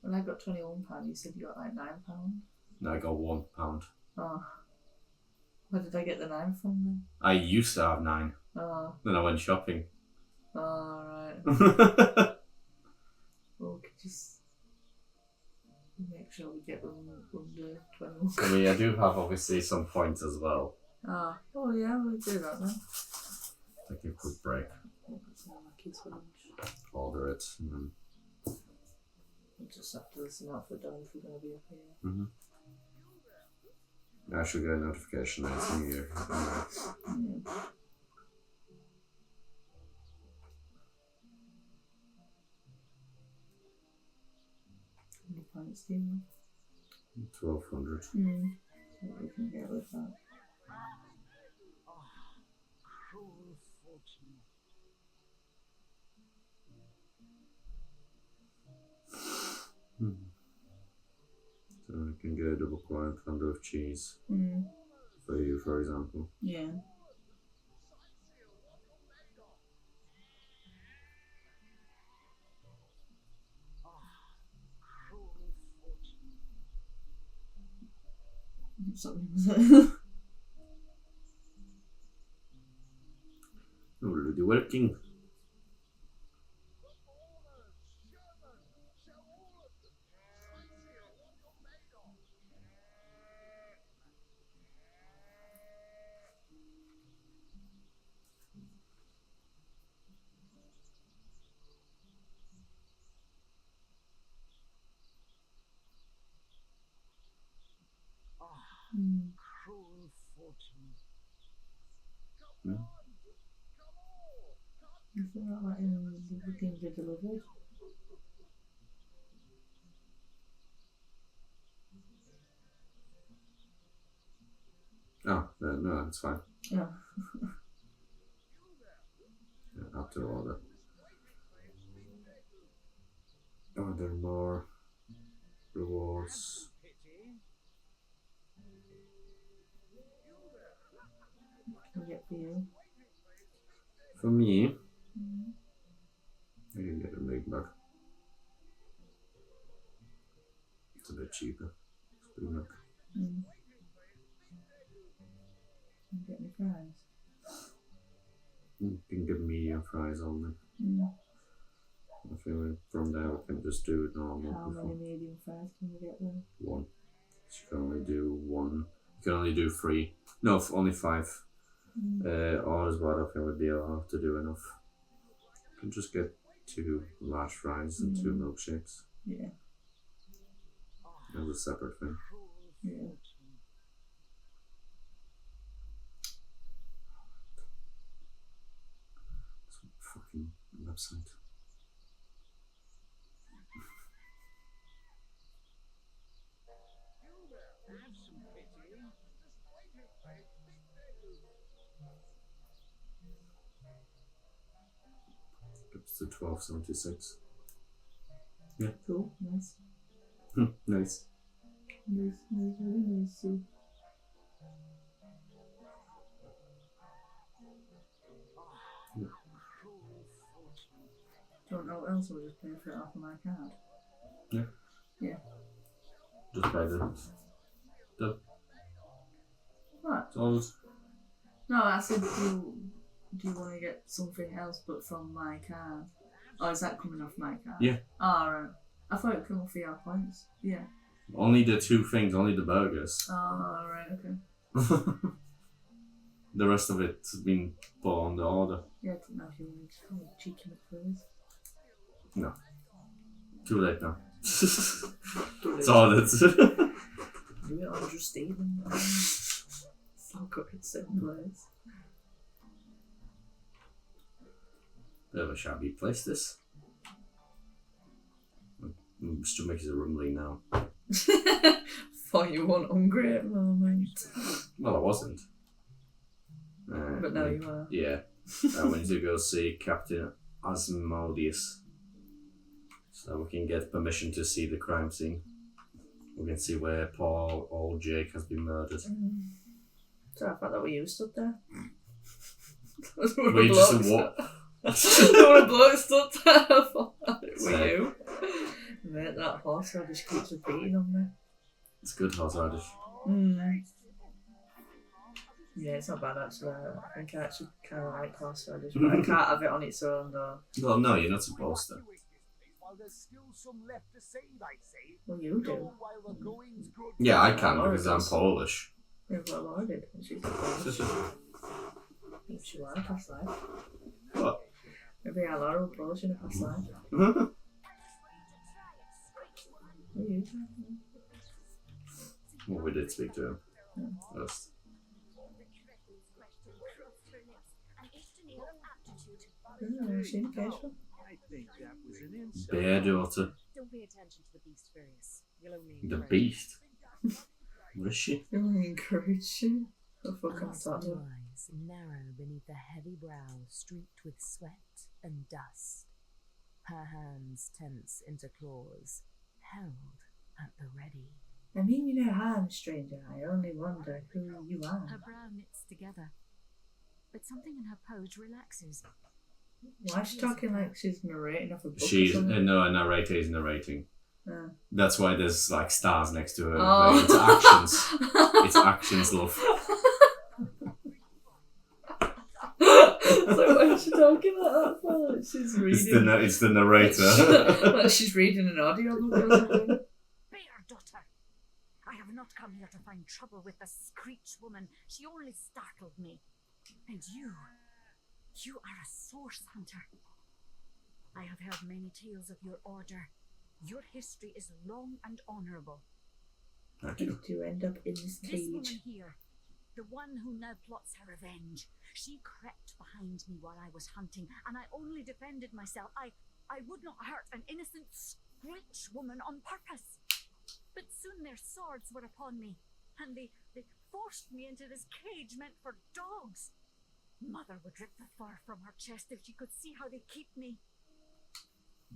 S2: When I got £21, you said you got like £9.
S1: No, I got £1.
S2: Oh. Where did I get the 9 from then?
S1: I used to have 9.
S2: Oh.
S1: Then I went shopping.
S2: Oh, right. Well, we could just make sure we get them under 21.
S1: I mean, I do have obviously some points as well.
S2: Oh yeah, we'll do that then.
S1: Take a quick break.
S2: I'll put some of my kids for lunch.
S1: Order it. And then...
S2: We'll just have to listen out for Don if we're going to be up here.
S1: I should get a notification that it's New Year.
S2: Yeah. How many points do you need?
S1: 1200.
S2: So we can get with that.
S5: Cruel fortune.
S1: So I can get a double quarter pounder of cheese. For you, for example.
S2: Yeah.
S5: Cruel fortune.
S2: Something.
S1: Already working.
S5: Cruel fortune.
S2: Is that like the things are delivered?
S1: Oh, no, it's fine.
S2: Yeah.
S1: Yeah, up to order. Are there more rewards?
S2: What can we get for you?
S1: For me, I can get a big bag. It's a bit cheaper. It's Big Mac.
S2: Can you get any fries?
S1: You can get medium fries only. I feel like from there we can just do normal.
S2: How many medium fries can we get then?
S1: 1. So you can only do 1. You can only do 3. No, only 5. Orders, but I don't think we'd be able to do enough. You can just get 2 large fries and 2 milkshakes.
S2: Yeah.
S1: As a separate thing.
S2: Yeah.
S1: Fucking website. It's to 1276. Yeah.
S2: Cool. Nice.
S1: Nice.
S2: Nice, really nice. Don't know what else, we'll just pay for it off of my card.
S1: Yeah.
S2: Yeah.
S1: Just pay the
S2: What?
S1: dollars.
S2: No, I said do do you want to get something else but from my card? Or is that coming off my card?
S1: Yeah.
S2: Oh, right. I thought it came off your points. Yeah.
S1: Only the 2 things, only the burgers.
S2: Oh, right, okay.
S1: The rest of it's been put on the order.
S2: Yeah, I didn't know if you wanted to call it cheeky McFlurries.
S1: No. Too late now. It's ordered.
S2: Do it on just Stephen. So good at certain place.
S1: Bit of a shabby place, this. My stomach is rumbling now.
S2: Thought you weren't hungry at the moment.
S1: Well, I wasn't.
S2: But now you are.
S1: Yeah. I went to go see Captain Asmodeus. So we can get permission to see the crime scene. We can see where poor old Jake has been murdered.
S2: So I thought that were you stood there.
S1: We just walk.
S2: There were a bloke stood there. I thought it were you. Mate, that horseradish keeps repeating on me.
S1: It's good horseradish.
S2: Yeah, it's not bad actually. I think I actually kind of like horseradish, but I can't have it on its own though.
S1: Well, no, you're not supposed to.
S3: While there's still some left to save, I say.
S2: Well, you do.
S3: Go while the going's good.
S1: Yeah, I can because I'm Polish.
S2: Yeah, well, Laura did. And she's Polish. Maybe she was in a past life.
S1: What?
S2: Maybe our Laura was Polish in a past life. What are you talking
S1: Well, we did speak to him first.
S2: She in casual.
S4: I think that was an insult.
S1: Bear daughter.
S8: Don't pay attention to the beast, Various. You'll only
S1: The
S8: encourage
S1: beast. Where is she?
S2: You want to encourage you? The fuck I'm
S9: Glass
S2: talking
S9: blue
S2: about.
S9: eyes narrow beneath a heavy brow streaked with sweat and dust. Her hands tense into claws, held at the ready.
S2: I mean, you know how I'm a stranger. I only wonder who you are.
S8: Her brow knits together, but something in her pose relaxes.
S2: Why is she talking like she's narrating off a book?
S1: She's
S2: or something?
S1: no, a narrator is narrating.
S2: Oh.
S1: That's why there's like stars next to her.
S2: Oh.
S1: It's actions. It's actions, love.
S2: So why is she talking like that for? Like she's reading.
S1: It's the narrator.
S2: Like she's reading an audio book or something.
S8: Bear daughter, I have not come here to find trouble with the Screech woman. She only startled me. And you are a source hunter. I have heard many tales of your order. Your history is long and honourable.
S1: Thank
S2: How
S1: you.
S2: did you end up in this
S8: This woman
S2: cage?
S8: here, the one who now plots her revenge, she crept behind me while I was hunting, and I only defended myself. I would not hurt an innocent Screech woman on purpose. But soon their swords were upon me, and they forced me into this cage meant for dogs. Mother would rip the fur from her chest if she could see how they keep me.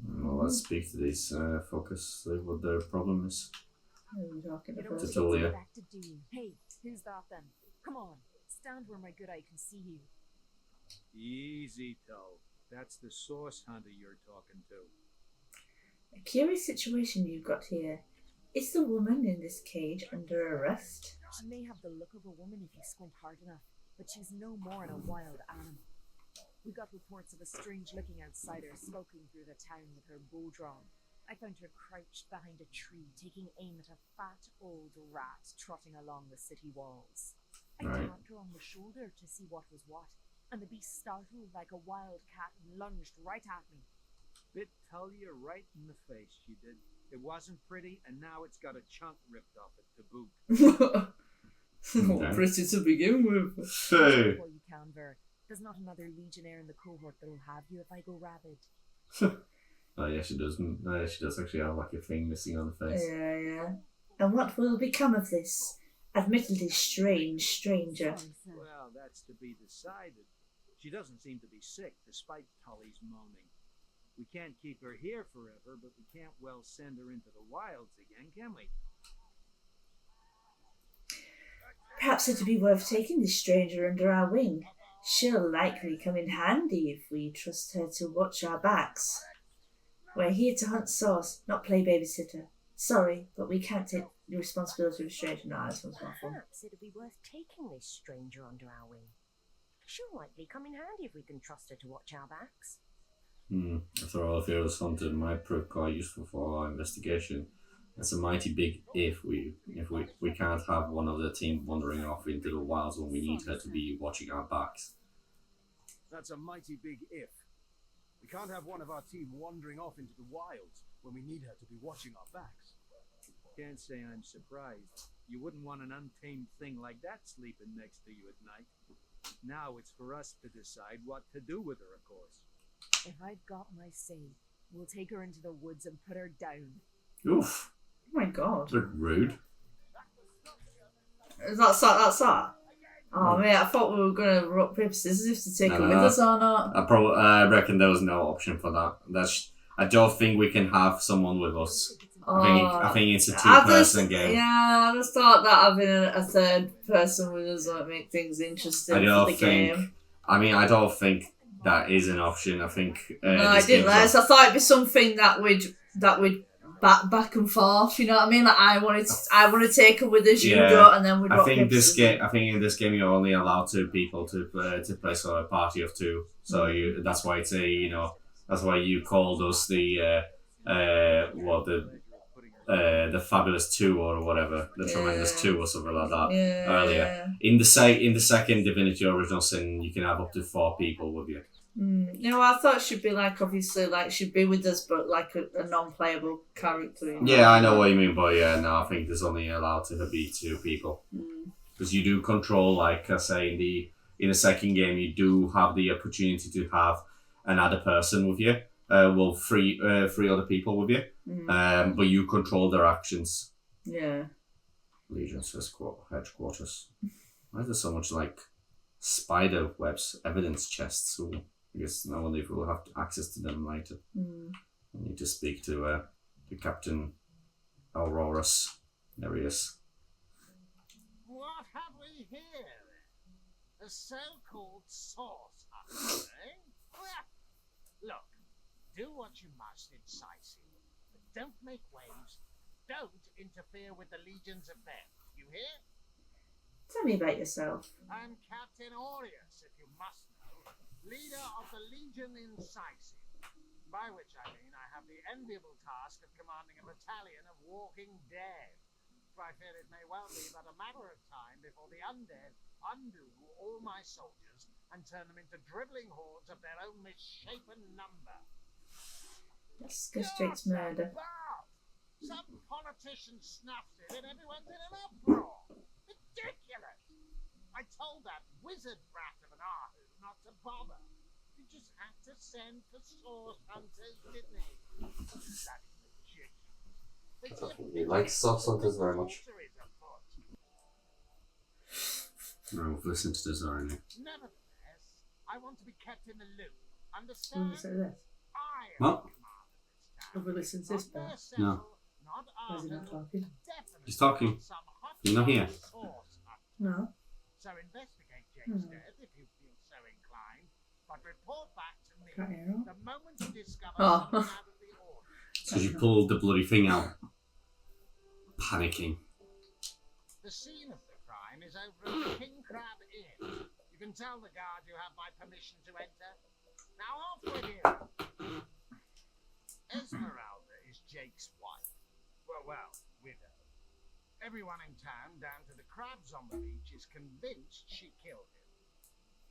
S1: Well, let's speak to these focus, see what their problem is.
S2: Who are you talking
S8: It
S2: to
S8: only
S2: first?
S1: To Tulia.
S8: back to do. Hey, who's that then? Come on, stand where my good eye can see you.
S4: Easy, Toe. That's the source hunter you're talking to.
S2: A curious situation you've got here. Is the woman in this cage under arrest?
S9: She may have the look of a woman if you squint hard enough, but she's no more than a wild animal. We got reports of a strange-looking outsider skulking through the town with her bow drawn. I found her crouched behind a tree, taking aim at a fat old rat trotting along the city walls. I
S1: Right.
S9: tapped her on the shoulder to see what was what, and the beast startled like a wild cat and lunged right at me.
S4: Bit Talia right in the face, she did. It wasn't pretty, and now it's got a chunk ripped off it to boot.
S2: Not pretty to begin with.
S1: Hey.
S9: Well, you can, Ver. There's not another legionnaire in the cohort that'll have you if I go rabid.
S1: Oh yeah, she does. No, yeah, she does actually have like a thing missing on the face.
S2: Yeah. And what will become of this admittedly strange stranger?
S4: Well, that's to be decided. She doesn't seem to be sick, despite Tully's moaning. We can't keep her here forever, but we can't well send her into the wilds again, can we?
S2: Perhaps it'd be worth taking this stranger under our wing. She'll likely come in handy if we trust her to watch our backs. We're here to hunt source, not play babysitter. Sorry, but we can't take the responsibility of a stranger. No, this one's my fault.
S9: Perhaps it'd be worth taking this stranger under our wing.
S10: She'll likely come in handy if we can trust her to watch our backs.
S1: After all, if it was hunted, might prove quite useful for our investigation. That's a mighty big if we can't have one of the team wandering off into the wilds when we need her to be watching our backs.
S7: That's a mighty big if. We can't have one of our team wandering off into the wilds when we need her to be watching our backs.
S4: Can't say I'm surprised. You wouldn't want an untamed thing like that sleeping next to you at night. Now it's for us to decide what to do with her, of course.
S9: If I've got my say, we'll take her into the woods and put her down.
S1: Oof.
S2: Oh my god.
S1: That's rude.
S2: That's that? Oh man, I thought we were going to rock, paper, scissors to take her with us or not.
S1: I reckon there was no option for that. I don't think we can have someone with us. I think it's a two-person game.
S2: Yeah, I just thought that having a third person with us might make things interesting for the game.
S1: I don't think that is an option. I think
S2: no, I didn't. I thought it'd be something that would back and forth. You know what I mean? Like I want to take her with us, you go, and then we'd. I think
S1: in this game you're only allowed 2 people to play, so a party of 2. So that's why it's that's why you called us the Fabulous 2 or whatever, the Tremendous 2 or something like that earlier. In the second Divinity Original Sin, you can have up to 4 people with you.
S2: I thought she'd be obviously she'd be with us, but like a non-playable character.
S1: Yeah, I know what you mean, but I think there's only allowed to be 2 people because you do control, like I say, in the second game, you do have the opportunity to have another person with you. 3 other people with you, but you control their actions.
S2: Yeah.
S1: Legion's headquarters. Why is there so much spider webs, evidence chests? Ooh, I guess I wonder if we'll have access to them later. I need to speak to Captain Auroras. There he is.
S3: What have we here? A so-called source hunter, eh? Look. Do what you must in Sightseeing, but don't make waves. Don't interfere with the Legion's affairs. You hear?
S2: Tell me about yourself.
S3: I'm Captain Aureus, if you must know, leader of the Legion in Sightseeing, by which I mean I have the enviable task of commanding a battalion of walking dead. For I fear it may well be but a matter of time before the undead undo all my soldiers and turn them into dribbling hordes of their own misshapen number.
S2: Let's go straight to murder.
S3: Some politician snuffed it and everyone's in an uproar. Ridiculous! I told that wizard brat of an Ahu not to bother. He just had to send for source hunters, didn't he?
S1: He likes source hunters very much. No, we've listened to this already.
S3: Nevertheless, I want to be kept in the loop. Understand?
S1: What?
S2: Have we listened to this part?
S1: No.
S2: Or is he not talking?
S1: He's talking. You're not here.
S2: No.
S3: So investigate Jake's death if you feel so inclined, but report back to me the moment you discover something out of the order.
S1: So she pulled the bloody thing out. Panicking.
S3: The scene of the crime is over at the King Crab Inn. You can tell the guard you have my permission to enter. Now off with you. Esmeralda is Jake's wife. Well, widow. Everyone in town, down to the crabs on the beach, is convinced she killed him.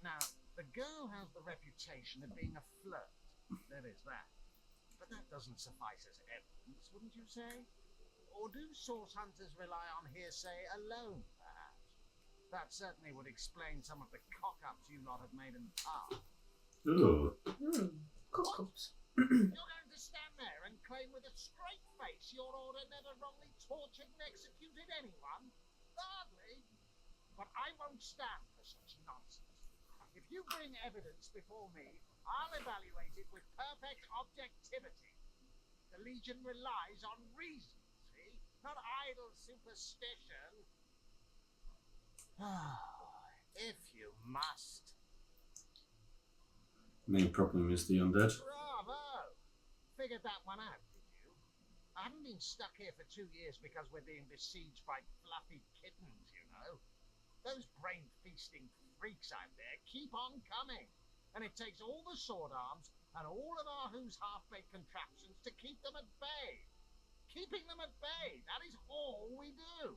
S3: Now, the girl has the reputation of being a flirt. There is that. But that doesn't suffice as evidence, wouldn't you say? Or do source hunters rely on hearsay alone, perhaps? That certainly would explain some of the cock-ups you lot have made in the past.
S1: Ooh.
S2: Cock-ups.
S3: You're going to stand there and claim with a straight face your order never wrongly tortured and executed anyone? Hardly. But I won't stand for such nonsense. If you bring evidence before me, I'll evaluate it with perfect objectivity. The Legion relies on reason, see? Not idle superstition. If you must.
S1: Main problem is the undead.
S3: Bravo! Figured that one out, did you? I haven't been stuck here for 2 years because we're being besieged by fluffy kittens, you know. Those brain-feasting freaks out there keep on coming. And it takes all the sword arms and all of our who's half-baked contraptions to keep them at bay. Keeping them at bay, that is all we do.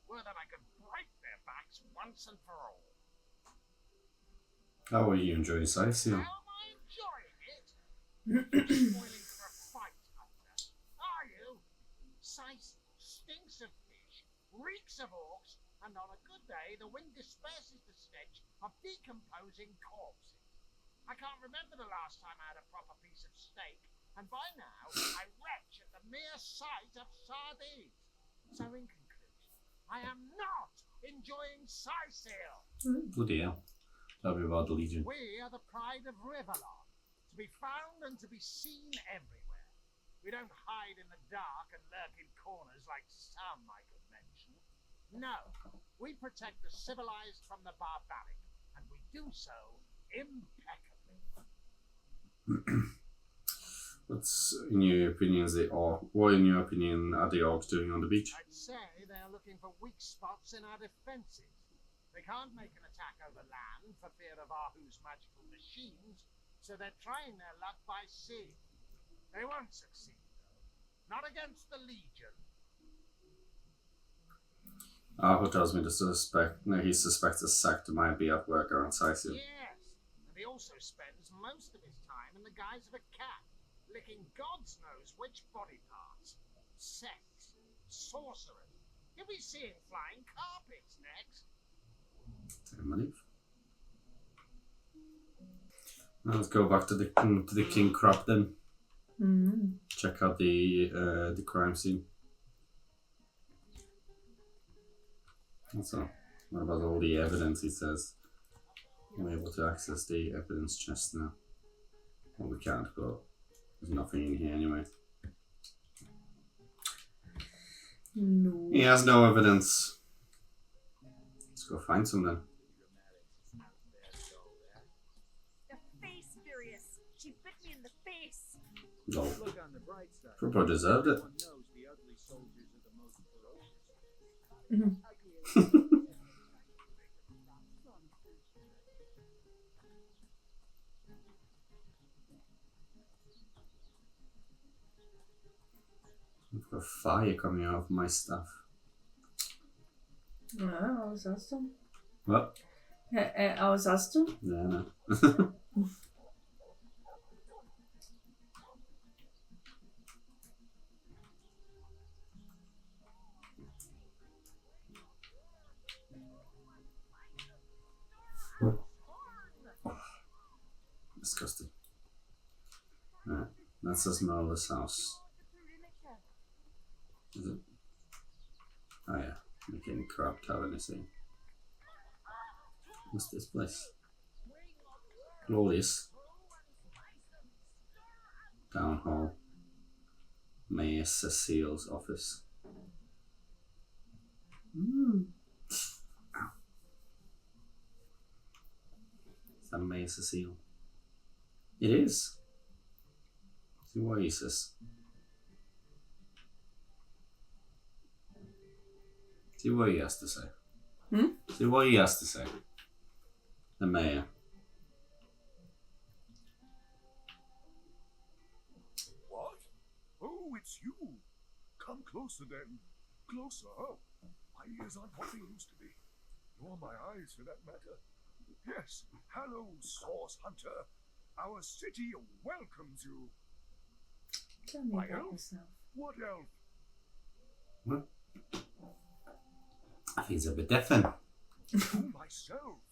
S3: Were that I could break their backs once and for all.
S1: How are you enjoying Sightseer?
S3: How am I enjoying it? You're spoiling for a fight, Hunter. Are you? Sightseer stinks of fish, reeks of orcs, and on a good day the wind disperses the stench of decomposing corpses. I can't remember the last time I had a proper piece of steak, and by now I retch at the mere sight of sardines. So in conclusion, I am not enjoying Sightseer.
S1: Bloody hell. That'll be about the Legion.
S3: We are the pride of Riverlon, to be found and to be seen everywhere. We don't hide in the dark and lurk in corners like some I could mention. No, we protect the civilized from the barbaric, and we do so impeccably.
S1: What's in your opinion what in your opinion are the orcs doing on the beach?
S3: I'd say they're looking for weak spots in our defenses. They can't make an attack over land for fear of Ahu's magical machines, so they're trying their luck by sea. They won't succeed, though. Not against the Legion.
S1: Ahu tells me he suspects a sect might be at work around Sightseer.
S3: Yes, and he also spends most of his time in the guise of a cat, licking God's knows which body parts. Sex, sorcerers. You'll be seeing flying carpets next.
S1: Now let's go back to the King Crab then. Check out the crime scene. So, what about all the evidence? He says we're able to access the evidence chest now. Well, we can't, but there's nothing in here anyway.
S2: No.
S1: He has no evidence. Let's go find some then.
S6: The face furious. She bit me in the face.
S1: Lol.
S4: Look on the bright side.
S1: Proper deserved it.
S4: Everyone knows the ugly soldiers are the most ferocious.
S1: I've got fire coming out of my stuff.
S2: I was asked him.
S1: What?
S2: I was asked him.
S1: Yeah, no. Disgusting. Right, that's the smell of this house. Is it? Oh yeah, making crab tavern, you see. What's this place? Glorious. Town hall. Mayor Cecile's office. Ow. Is that Mayor Cecile? It is. See what he says. See what he has to say. See what he has to say. The mayor.
S7: What? Oh, it's you. Come closer then. Closer. My ears aren't what they used to be. Nor my eyes, for that matter. Yes. Hello, Source Hunter. Our city welcomes you.
S2: Tell me
S7: My
S2: about
S7: elf?
S2: yourself.
S7: What elf?
S1: What? I think it's a bit deafened.
S7: Oh, myself.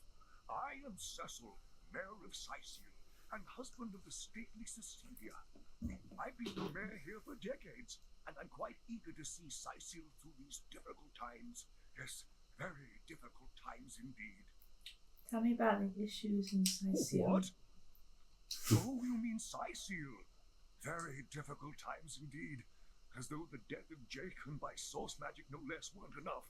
S7: I am Cecil, Mayor of Sightseer, and husband of the stately Cecilia. I've been the mayor here for decades, and I'm quite eager to see Sightseer through these difficult times. Yes, very difficult times indeed.
S2: Tell me about the issues in Sightseer.
S7: What? Oh, you mean Sightseer? Very difficult times indeed. As though the death of Jake and by source magic no less weren't enough.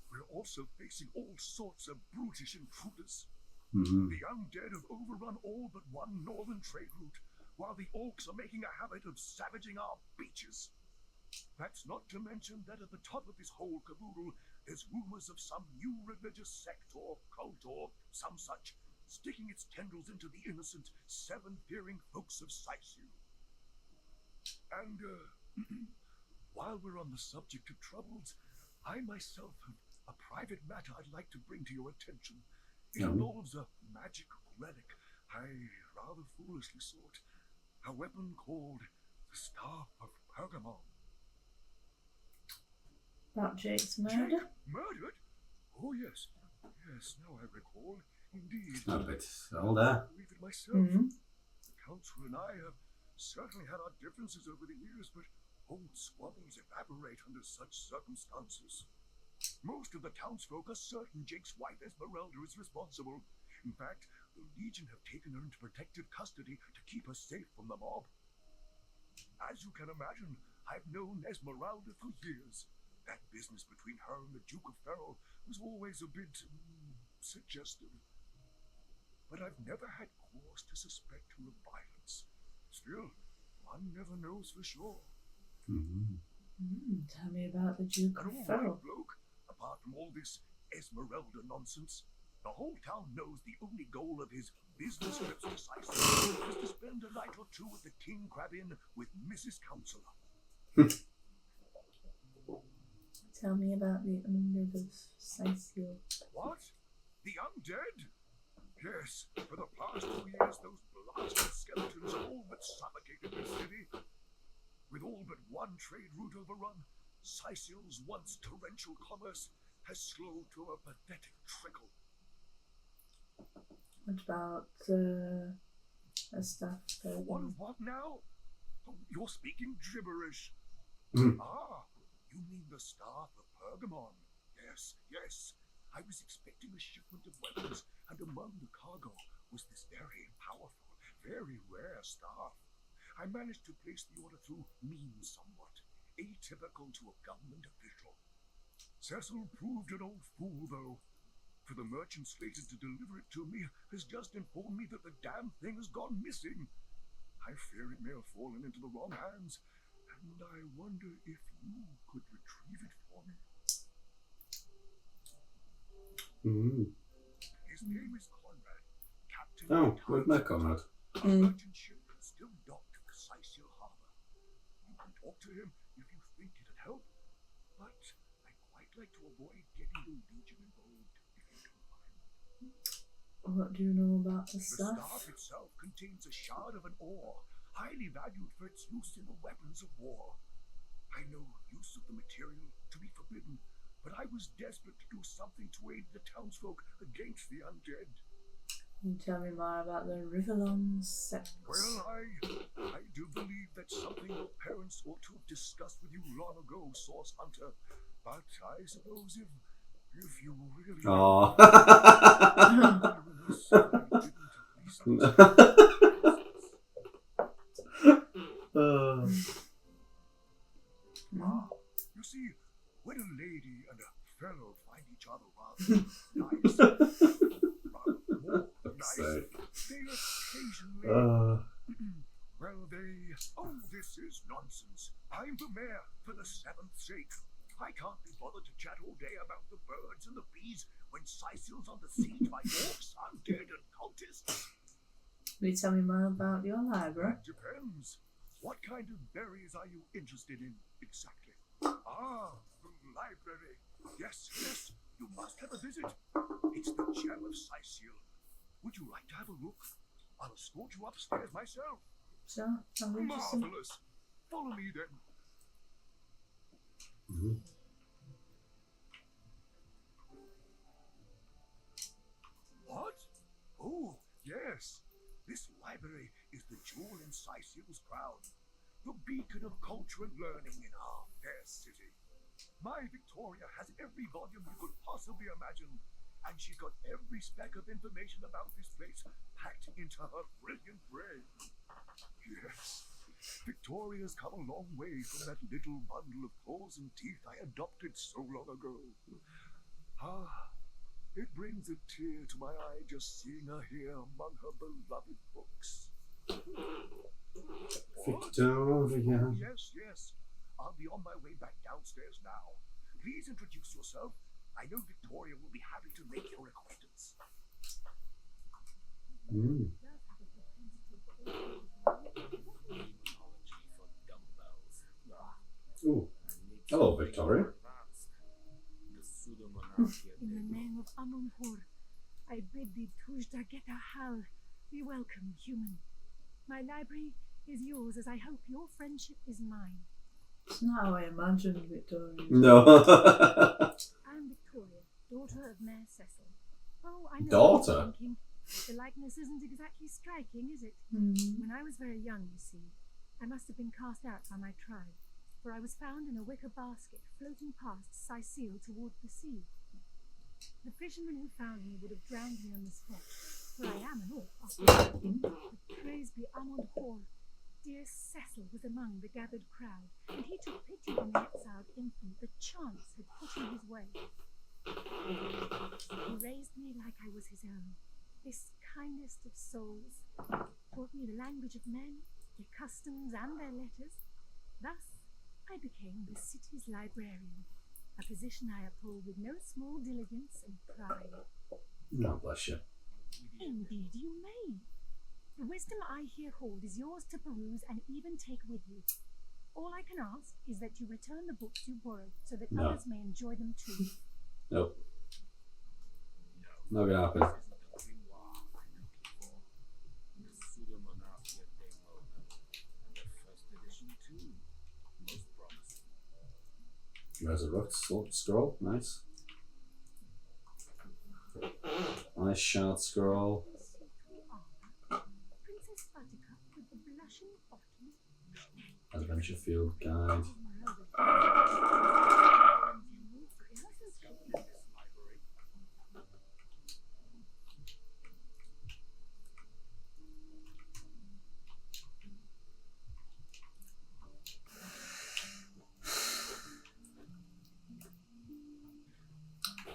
S7: We're also facing all sorts of brutish intruders. The undead have overrun all but one northern trade route, while the orcs are making a habit of savaging our beaches. That's not to mention that at the top of this whole caboodle, there's rumors of some new religious sect or cult or some such, sticking its tendrils into the innocent, seven-fearing folks of Sicil. And, while we're on the subject of troubles, I myself have a private matter I'd like to bring to your attention. It involves a magical relic I rather foolishly sought. A weapon called the Staff of Pergamon.
S2: About Jake's murder?
S7: Jake murdered? Oh, yes. Yes, now I recall. Indeed.
S1: A bit older.
S7: I believe it myself. The Council and I have certainly had our differences over the years, but old squabbles evaporate under such circumstances. Most of the townsfolk are certain Jake's wife Esmeralda is responsible. In fact, the Legion have taken her into protective custody to keep her safe from the mob. As you can imagine, I've known Esmeralda for years. That business between her and the Duke of Ferrol was always a bit suggestive. But I've never had cause to suspect her of violence. Still, one never knows for sure.
S2: Tell me about the Duke of Ferrol.
S7: Bloke, apart from all this Esmeralda nonsense, the whole town knows the only goal of his business trips to Sicily is to spend a night or two at the King Crab Inn with Mrs. Counselor.
S2: Tell me about the undead of Sicil.
S7: What? The undead? Yes, for the past 2 years those blasted skeletons have all but suffocated the city. With all but one trade route overrun, Sicil's once torrential commerce has slowed to a pathetic trickle.
S2: What about stuff?
S7: What now? Oh, you're speaking gibberish. Ah, you mean the Staff of Pergamon? Yes, yes. I was expecting a shipment of weapons, and among the cargo was this very powerful, very rare staff. I managed to place the order through means somewhat, atypical to a government official. Cecil proved an old fool, though, for the merchant slated to deliver it to me has just informed me that the damn thing has gone missing. I fear it may have fallen into the wrong hands, and I wonder if you could retrieve it for me. His name is Conrad, Captain.
S1: Oh, we've met Conrad.
S7: A merchant ship still docked at the Sicil harbor. You can talk to him if you think it'd help, but I'd quite like to avoid getting the Legion involved if you don't mind.
S2: What do you know about the
S7: The
S2: staff?
S7: staff itself contains a shard of an ore, highly valued for its use in the weapons of war. I know use of the material to be forbidden, but I was desperate to do something to aid the townsfolk against the undead.
S2: Can you tell me more about the Rivalon sect?
S7: Well, I do believe that's something your parents ought to have discussed with you long ago, Source Hunter. But I suppose if you really...
S1: Oh.
S7: You see, when a lady and a fellow find each other rather nice, rather more nice, they occasionally... Oh, this is nonsense. I'm the mayor for the 7th sake. I can't be bothered to chat all day about the birds and the bees when Sicil's on the siege by orcs, undead, and cultists.
S2: Will you tell me more about your library?
S7: That depends. What kind of berries are you interested in exactly? Ah, the library. Yes, yes, you must have a visit. It's the gem of Sicil. Would you like to have a look? I'll escort you upstairs myself.
S2: Sure, I'm interested.
S7: Marvelous. Follow me then. What? Oh, yes. This library is the jewel in Sicil's crown, the beacon of culture and learning in our fair city. My Victoria has every volume you could possibly imagine, and she's got every speck of information about this place packed into her brilliant brain. Yes, Victoria's come a long way from that little bundle of claws and teeth I adopted so long ago. Ah, it brings a tear to my eye just seeing her here among her beloved books.
S1: Victoria.
S7: Oh, yes, yes. I'll be on my way back downstairs now. Please introduce yourself. I know Victoria will be happy to make your acquaintance.
S11: Mm. Ooh. Hello, Victoria.
S9: In the name of Amonhor, I bid thee Tujda Geta Hal. Be welcome, human. My library is yours, as I hope your friendship is mine.
S2: It's not how I imagined Victoria.
S11: No.
S9: I'm Victoria, daughter of Mayor Cecil. Oh, I know
S11: Daughter?
S9: what you're thinking. The likeness isn't exactly striking, is it? When I was very young, you see, I must have been cast out by my tribe, for I was found in a wicker basket floating past Sicil toward the sea. The fisherman who found me would have drowned me on the spot, for I am an orc after all. But praise be Amon Hor. Dear Cecil was among the gathered crowd, and he took pity on the exiled infant that chance had put in his way. He raised me like I was his own, this kindest of souls, taught me the language of men, their customs and their letters. Thus, I became the city's librarian, a position I uphold with no small diligence and pride.
S11: God bless you.
S9: Indeed you may. The wisdom I here hold is yours to peruse and even take with you. All I can ask is that you return the books you borrowed so that
S11: No.
S9: others may enjoy them too.
S11: Nope. Not gonna happen. Resurrect scroll, nice. Nice shard scroll.
S9: Princess Buttercup with the blushing bottom.
S11: Adventure field guide.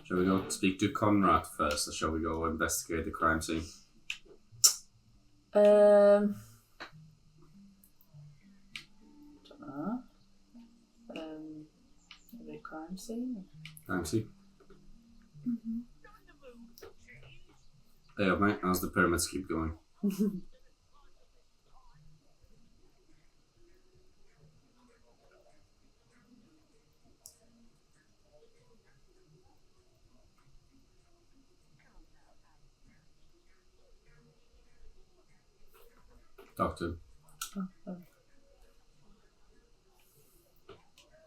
S11: Shall we go speak to Conrad first, or shall we go investigate the crime scene?
S2: Don't know. Maybe a crime scene.
S11: Crime scene. Hey, mate, how's the pyramids keep going? Talk to him.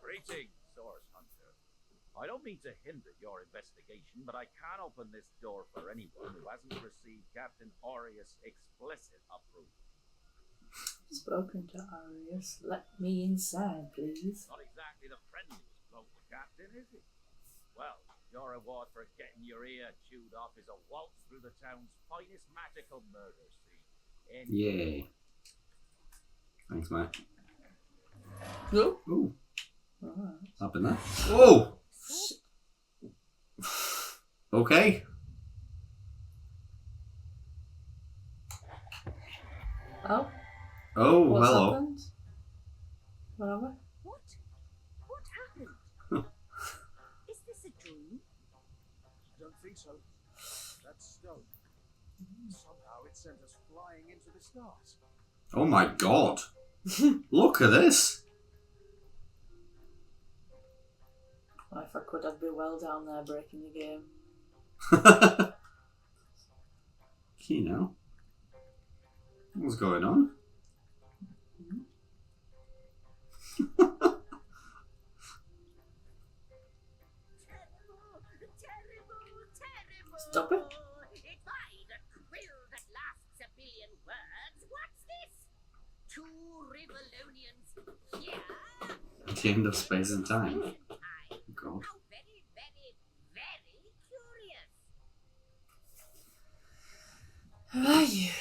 S3: Greetings, Source Hunter. I don't mean to hinder your investigation, but I can't open this door for anyone who hasn't received Captain Aureus' explicit approval.
S2: Spoken to Arius. Let me inside, please.
S3: Not exactly the friendliest bloke, the Captain, is he? Well, your reward for getting your ear chewed off is a waltz through the town's finest magical murder scene.
S11: Yay. Thanks, mate.
S2: No.
S11: Ooh.
S2: Alright.
S11: Up in there. Whoa! Okay.
S2: Oh,
S11: Oh,
S2: what's
S11: hello.
S2: happened? Whatever.
S6: What? What happened? Is this a dream?
S4: I don't think so. That's stone. Somehow it sent us flying into the stars.
S11: Oh my god. Look at this.
S2: Oh, if I could, I'd be well down there breaking the game.
S11: You know. What's going on?
S2: Stop it.
S8: If I the quill that lasts a billion words, what's this? Two Rivalonians here?
S11: The end of space and time. God.
S8: How very, very, very curious. Yes.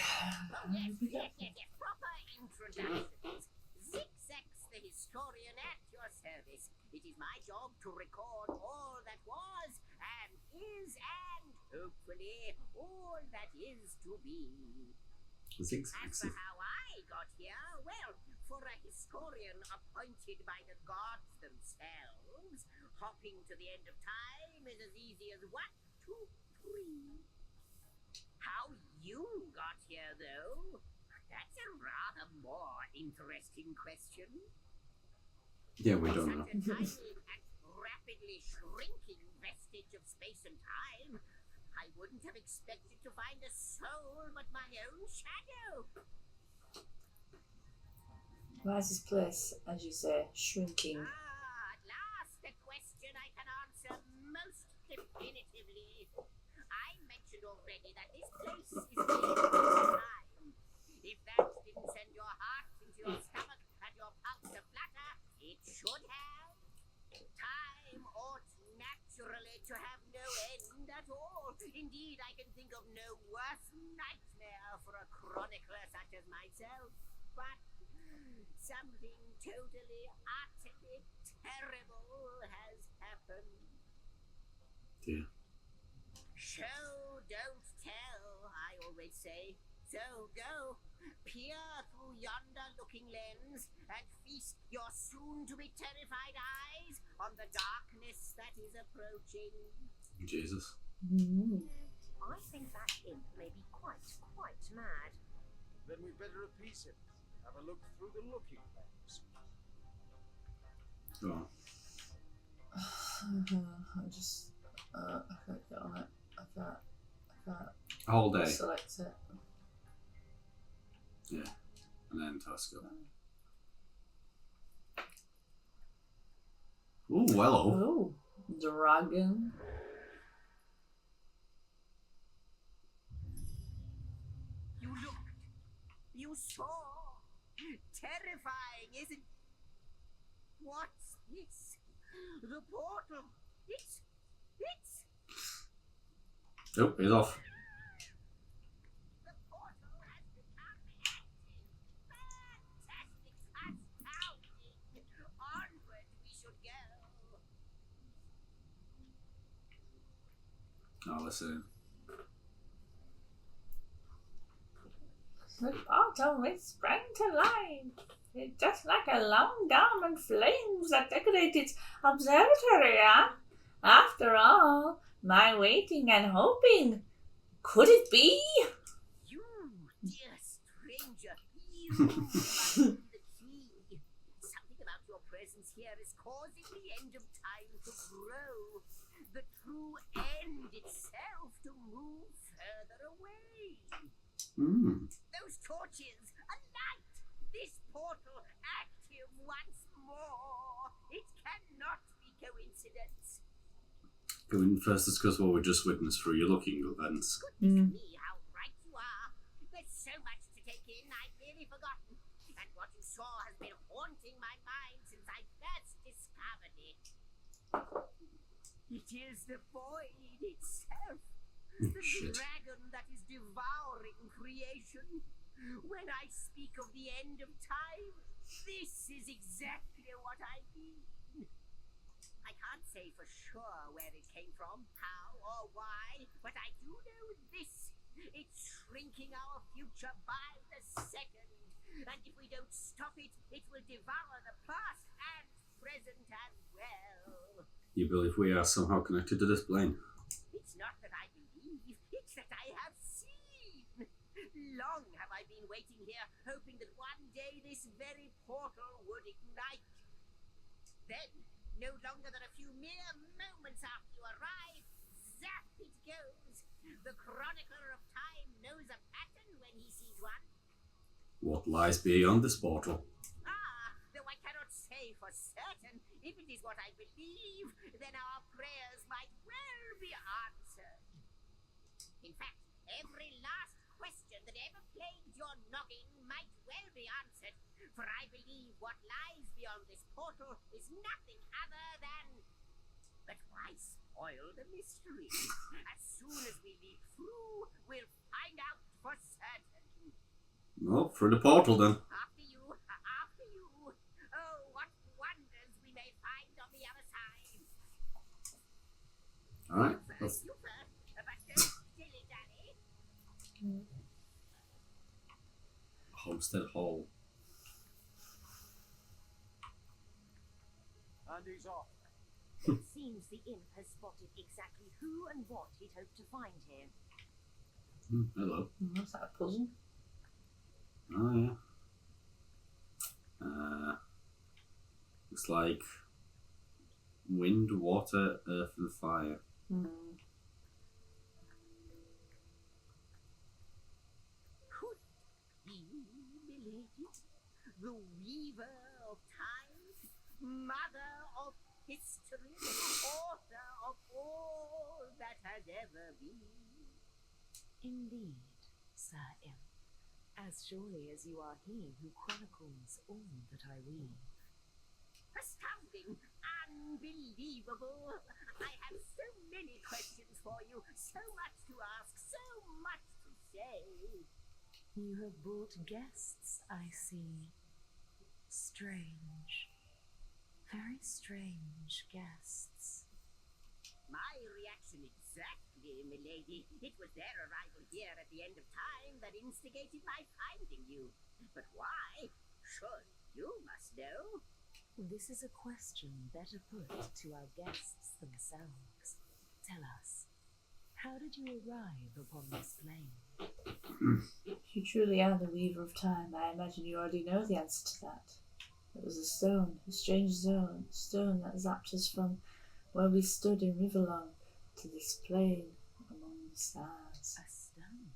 S8: Proper introductions. Zigzags the historian at your service. It is my job to record all that was and is and hopefully all that is to be. As
S11: Zigzags.
S8: for how I got here, well,
S12: For a historian appointed by the gods themselves, hopping to the end of time is as easy as 1, 2, 3. How you got here, though, that's a rather more interesting question.
S11: Yeah, we don't know.
S12: Such a tiny and rapidly shrinking vestige of space and time, I wouldn't have expected to find a soul but my own shadow.
S2: Why is this place, as you say, shrinking?
S12: At last, a question I can answer most definitively. I mentioned already that this place is made of time. If that didn't send your heart into your stomach and your pulse to flutter, it should have. Time ought naturally to have no end at all. Indeed, I can think of no worse nightmare for a chronicler such as myself. But something totally, utterly terrible has happened.
S11: Yeah.
S12: Show, don't tell, I always say. So go, peer through yonder looking lens, and feast your soon-to-be terrified eyes on the darkness that is approaching.
S11: Jesus.
S10: I think that imp may be quite mad.
S4: Then we better appease him. Have a look through the looking glass.
S11: Go on.
S2: I just, I can't get on it. I can't
S11: Whole day.
S2: select it.
S11: Yeah. And then Tosco. Ooh, hello.
S2: Oh, dragon.
S12: You looked. You saw. Terrifying, isn't it? What's this? The portal. It's...
S11: Oh, he's off.
S12: The portal has become active. Fantastic, astounding. Onward we should go.
S11: Oh, listen.
S2: The portal it sprang to life. It's just like a long dormant flames that decorate its observatory, huh? After all, my waiting and hoping. Could it be?
S12: You, dear stranger, you must be the key. Something about your presence here is causing the end of time to grow. The true end itself to move further away. Those torches, a light! This portal active once more. It cannot be coincidence.
S11: Can we first discuss what we just witnessed through your looking lens?
S12: Goodness me, how right you are. There's so much to take in, I've nearly forgotten. And what you saw has been haunting my mind since I first discovered it. It is the void itself. The
S11: Shit.
S12: dragon that is devouring creation. When I speak of the end of time, this is exactly what I mean. I can't say for sure where it came from, how or why, but I do know this. It's shrinking our future by the second. And if we don't stop it, it will devour the past and present as well.
S11: You believe we are somehow connected to this plane?
S12: It's not that I believe, it's that I have seen. Long have I been waiting here, hoping that one day this very portal would ignite. Then, no longer than a few mere moments after you arrive, zap it goes. The chronicler of time knows a pattern when he sees one.
S11: What lies beyond this portal?
S12: Though I cannot say for certain, if it is what I believe, then our prayers might well be answered. In fact, every last question that ever plagued your noggin might well be answered, for I believe what lies beyond this portal is nothing other than... But why spoil the mystery? As soon as we leap through, we'll find out for certain.
S11: No, through the portal then.
S12: After you. Oh, what wonders we may find on the other side.
S11: Alright.
S12: You first, but don't dilly-dally.
S11: Homestead Hall.
S4: And he's off.
S10: It seems the imp has spotted exactly who and what he'd hoped to find here.
S11: Hello.
S2: Was that a puzzle?
S11: Oh, yeah. Looks like wind, water, earth, and fire.
S2: Hmm.
S12: Could he, milady, the weaver of time, mother of history, author of all that has ever been?
S9: Indeed, Sir Imp. As surely as you are he who chronicles all that I weave.
S12: Astounding! Unbelievable! I have so many questions for you, so much to ask, so much to say.
S9: You have brought guests, I see. Strange. Very strange guests.
S12: My reaction exactly, milady. It was their arrival here at the end of time that instigated my finding you. But why? Surely you must know.
S9: This is a question better put to our guests themselves. Tell us, how did you arrive upon this plane?
S2: If you truly are the Weaver of Time, I imagine you already know the answer to that. It was a stone, a strange stone that zapped us from where we stood in Riverlong to this plane among the stars.
S9: A stone?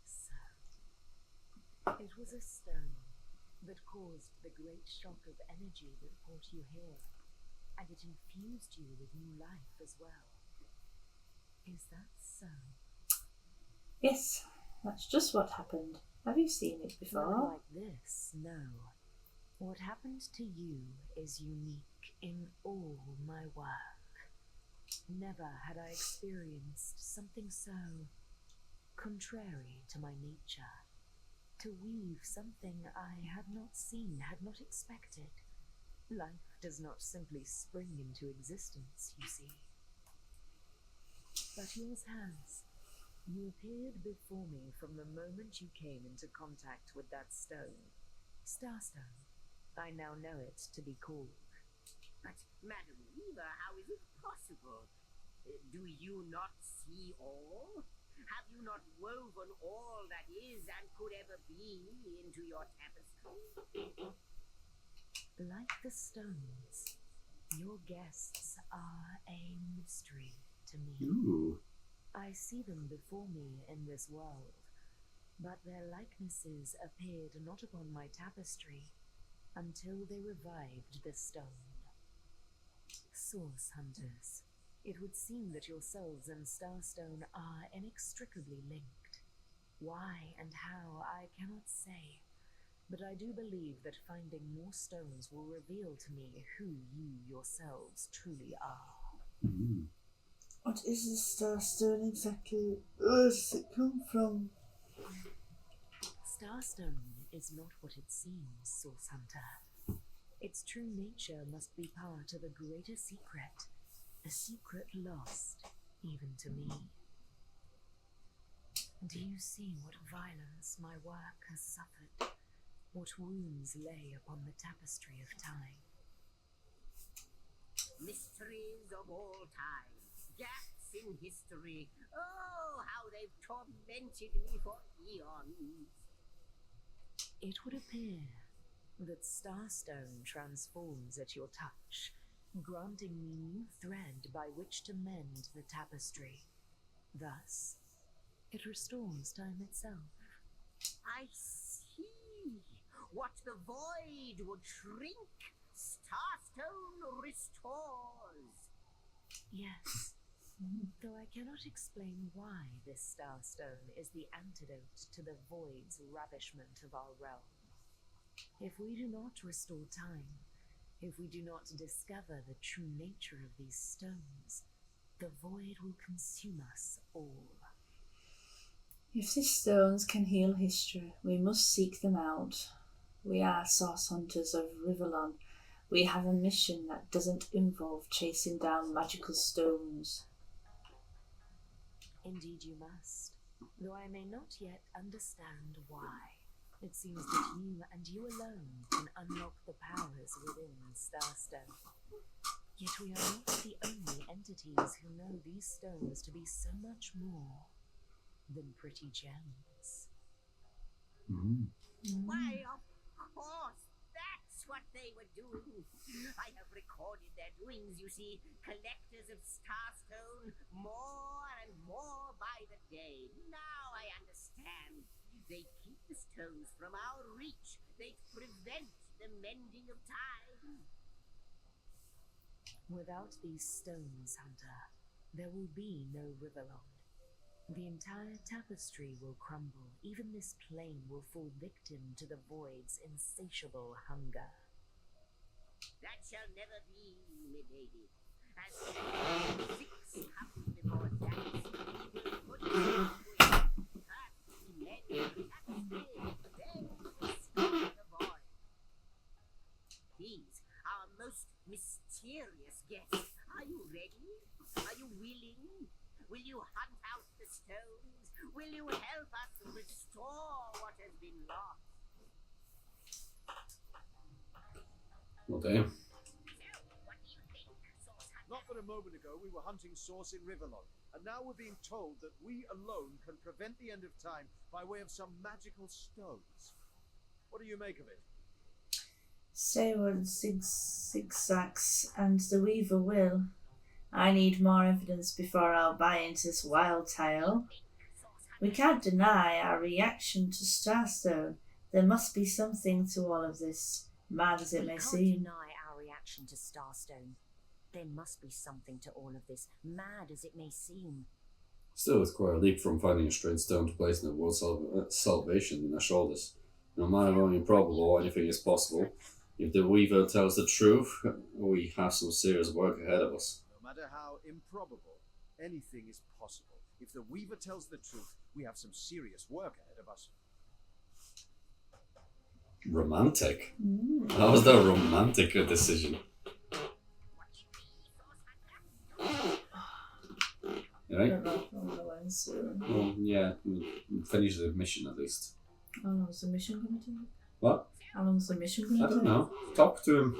S9: So, it was a stone that caused the great shock of energy that brought you here, and it infused you with new life as well. Is that so?
S2: Yes, that's just what happened. Have you seen it before?
S9: Not like this, no. What happened to you is unique in all my work. Never had I experienced something so contrary to my nature. To weave something I had not seen, had not expected. Life does not simply spring into existence, you see. But yours has. You appeared before me from the moment you came into contact with that stone. Starstone. I now know it to be called.
S12: But, Madam Weaver, how is it possible? Do you not see all? Have you not woven all that is and could ever be into your tapestry?
S9: Like the stones, your guests are a mystery to me.
S11: Ooh.
S9: I see them before me in this world, but their likenesses appeared not upon my tapestry until they revived the stone. Source hunters, it would seem that yourselves and Starstone are inextricably linked. Why and how I cannot say, but I do believe that finding more stones will reveal to me who you yourselves truly are.
S11: Mm.
S2: What is the Starstone exactly? Where does it come from?
S9: Starstone is not what it seems, Source Hunter. Its true nature must be part of a greater secret, a secret lost even to me. Do you see what violence my work has suffered? What wounds lay upon the tapestry of time?
S12: Mysteries of all time, gaps in history. Oh, how they've tormented me for eons.
S9: It would appear that Starstone transforms at your touch, granting me new thread by which to mend the tapestry. Thus, it restores time itself.
S12: I see. What the void would shrink, Starstone restores.
S9: Yes, though I cannot explain why this Starstone is the antidote to the void's ravishment of our realm. If we do not restore time, if we do not discover the true nature of these stones, the void will consume us all.
S2: If these stones can heal history, we must seek them out. We are source hunters of Riverlon. We have a mission that doesn't involve chasing down magical stones.
S9: Indeed you must, though I may not yet understand why. It seems that you and you alone can unlock the powers within Starstone. Yet we are not the only entities who know these stones to be so much more than pretty gems.
S12: Why, of course, that's what they were doing. I have recorded their doings, you see. Collectors of Starstone, more and more by the day. Now I understand. They keep the stones from our reach. They prevent the mending of time.
S9: Without these stones, Hunter, there will be no Riverlong. The entire tapestry will crumble. Even this plane will fall victim to the void's insatiable hunger.
S12: That shall never be, milady. As 6 come before that, we will put it into it. First, mend the tapestry, then restore the void. Please, our most mysterious guest, are you ready? Are you willing? Will you hunt out the stones? Will you help us restore what has been lost?
S11: Well, damn.
S12: So, what do you think, Source Hunter?
S4: Not but a moment ago we were hunting Source in Riverlong, and now we're being told that we alone can prevent the end of time by way of some magical stones. What do you make of it?
S2: Say what zigzags and the Weaver will. I need more evidence before I'll buy into this wild tale. We can't deny our reaction to Starstone. There must be something to all of this, mad as it may
S10: We can't
S2: seem.
S10: deny our reaction to Starstone. There must be something to all of this, mad as it may seem.
S11: Still, it's quite a leap from finding a strange stone to placing the world's salvation in our shoulders. No matter how improbable anything is possible, if the Weaver tells the truth, we have some serious work ahead of us.
S4: No matter how improbable, anything is possible. If the Weaver tells the truth, we have some serious work ahead of us.
S11: Romantic? How was that romantic a decision? Right?
S2: I don't know if I'm gonna win soon.
S11: Well, yeah, we'll finish the mission at least.
S2: How long is the mission gonna take?
S11: What?
S2: How long is the mission
S11: I
S2: gonna
S11: don't
S2: take?
S11: know. Talk to him.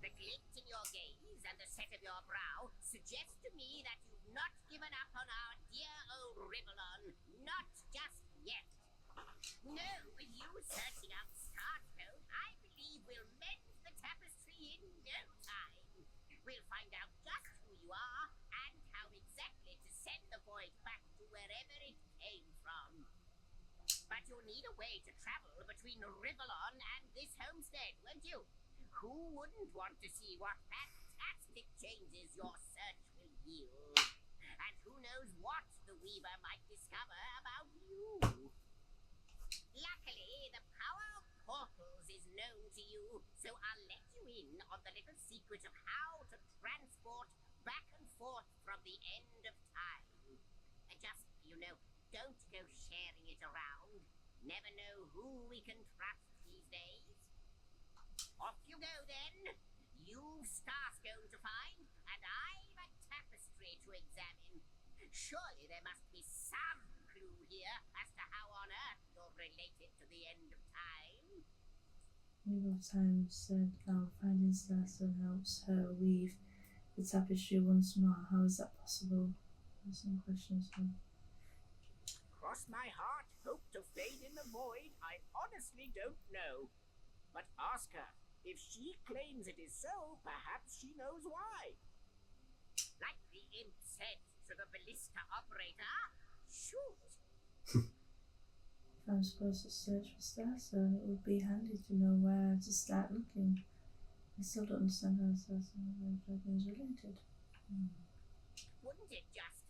S12: The glint in your gaze and the set of your brow suggest to me that you've not given up on our dear old Riverlon. Not just yet. No, with you searching out Starstone, I believe we'll mend the tapestry in no time. We'll find out just who you are and how exactly to send the void back to wherever it came from. But you'll need a way to travel between Riverlon and this homestead, won't you? Who wouldn't want to see what fantastic changes your search will yield? And who knows what the Weaver might discover about you? Luckily, the power of portals is known to you, so I'll let you in on the little secret of how to transport back and forth from the end of time. Just, don't go sharing it around. Never know who we can trust these days. Off you go then. You've Starstone to find, and I've a tapestry to examine. Surely there must be some clue here as to how on earth you're related to the end of time.
S2: Weaver of Time said our finding Starstone helps her weave the tapestry once more. How is that possible? There's some questions here.
S12: Cross my heart, hope to fade in the void. I honestly don't know. But ask her. If she claims it is so, perhaps she knows why. Like the imp said to the ballista operator, shoot.
S2: If I'm supposed to search for Starstone, it would be handy to know where to start looking. I still don't understand how Starstone and Dragon is related.
S12: Wouldn't it just?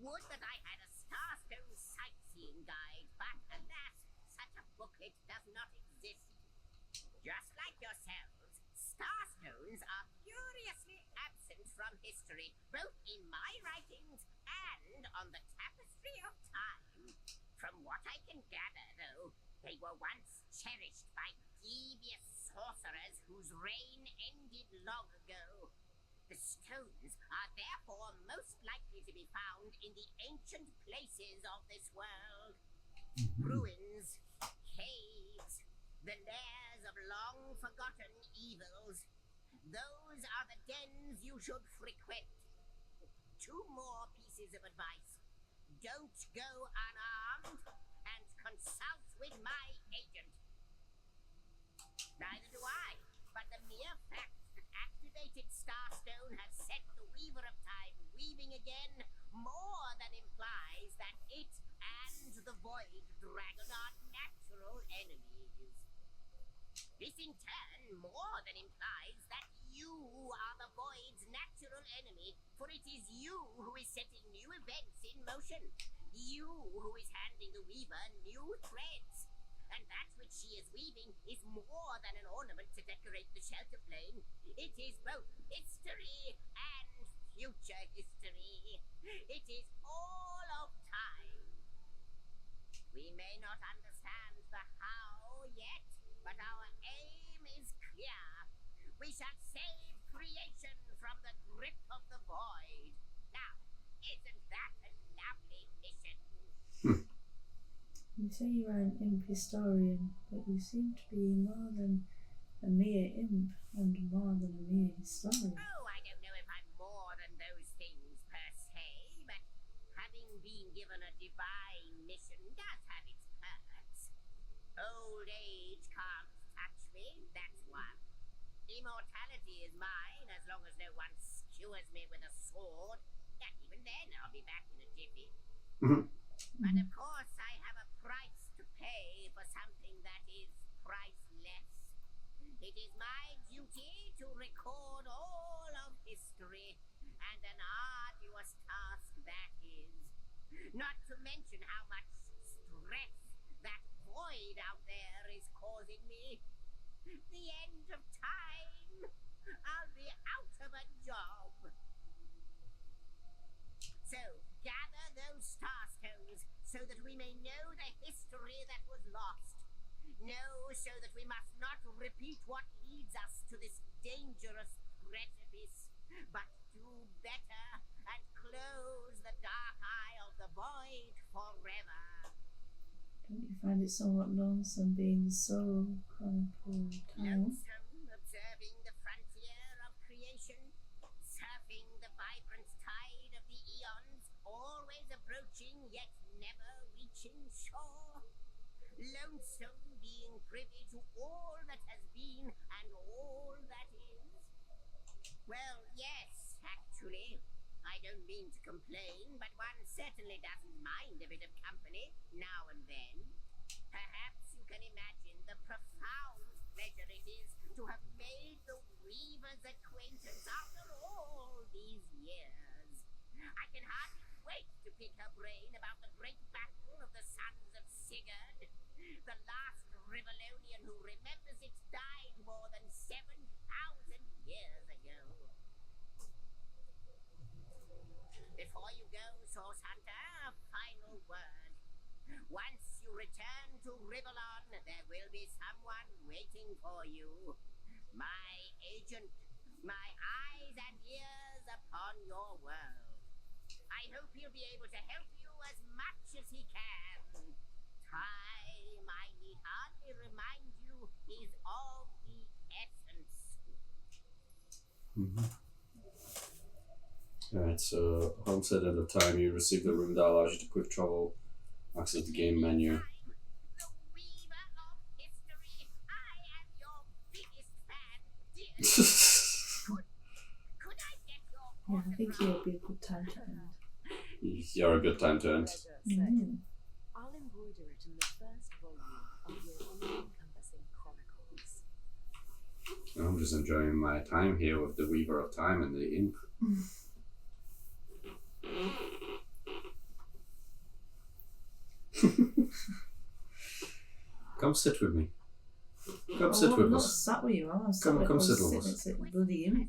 S12: Would that I had a Starstone sightseeing guide, but alas, such a booklet does not exist. Just like yourselves, Starstones are curiously absent from history, both in my writings and on the tapestry of time. From what I can gather, though, they were once cherished by devious sorcerers whose reign ended long ago. The stones are therefore most likely to be found in the ancient places of this world. Ruins, caves, the lairs of long-forgotten evils. Those are the dens you should frequent. 2 more pieces of advice. Don't go unarmed, and consult with my agent. Neither do I, but the mere fact that activated Starstone has set the Weaver of Time weaving again more than implies that it and the Void Dragon are natural enemies. This in turn more than implies that you are the Void's natural enemy, for it is you who is setting new events in motion. You who is handing the Weaver new threads. And that which she is weaving is more than an ornament to decorate the shelter plane. It is both history and future history. It is all of time. We may not understand the how yet, but our aim is clear. We shall save creation from the grip of the Void. Now, isn't that a lovely mission?
S2: You say you are an imp historian, but you seem to be more than a mere imp and more than a mere historian.
S12: Oh, I don't know if I'm more than those things per se, but having been given a divine mission does have its perks. Old age can't touch me, that's one. Immortality is mine as long as no one skewers me with a sword, and even then I'll be back in a jiffy. But of course I have a price to pay for something that is priceless. It is my duty to record all of history, and an arduous task that is. Not to mention how much stress that void out there is causing me. The end of time. I'll be out of a job. So, gather those starstones so that we may know the history that was lost. Know so that we must not repeat what leads us to this dangerous precipice, but do better and close the dark eye of the Void forever.
S2: Don't you find it somewhat lonesome being so chronicled time?
S12: Lonesome, observing the frontier of creation, surfing the vibrant tide of the eons, always approaching yet never reaching shore. Lonesome being privy to all that has been and all that is. Well, yes, actually. I don't mean to complain, but one certainly doesn't mind a bit of company now and then. Perhaps you can imagine the profound pleasure it is to have made the Weaver's acquaintance after all these years. I can hardly wait to pick her brain about the great battle of the Sons of Sigurd. The last Rivellonian who remembers it died more than 7,000 years ago. Before you go, Source Hunter, a final word. Once you return to Rivellon, there will be someone waiting for you. My agent, my eyes and ears upon your world. I hope he'll be able to help you as much as he can. Time, I need hardly remind you, is of the essence.
S11: Alright, so home set end of time, you receive the room that allows you to quick travel, access the game menu.
S12: The Weaver of History, I am your biggest fan, dear. Could I get your
S2: Yeah, I think it'll be a good time to end.
S11: You're a good time to end.
S9: I'll embroider it in the first volume of your all-encompassing chronicles.
S11: I'm just enjoying my time here with the Weaver of Time and the Imp. Come sit with me. Come sit with
S2: I'm not
S11: us.
S2: sat with you, I'm
S11: Come sit with us.
S2: Sit with bloody imp.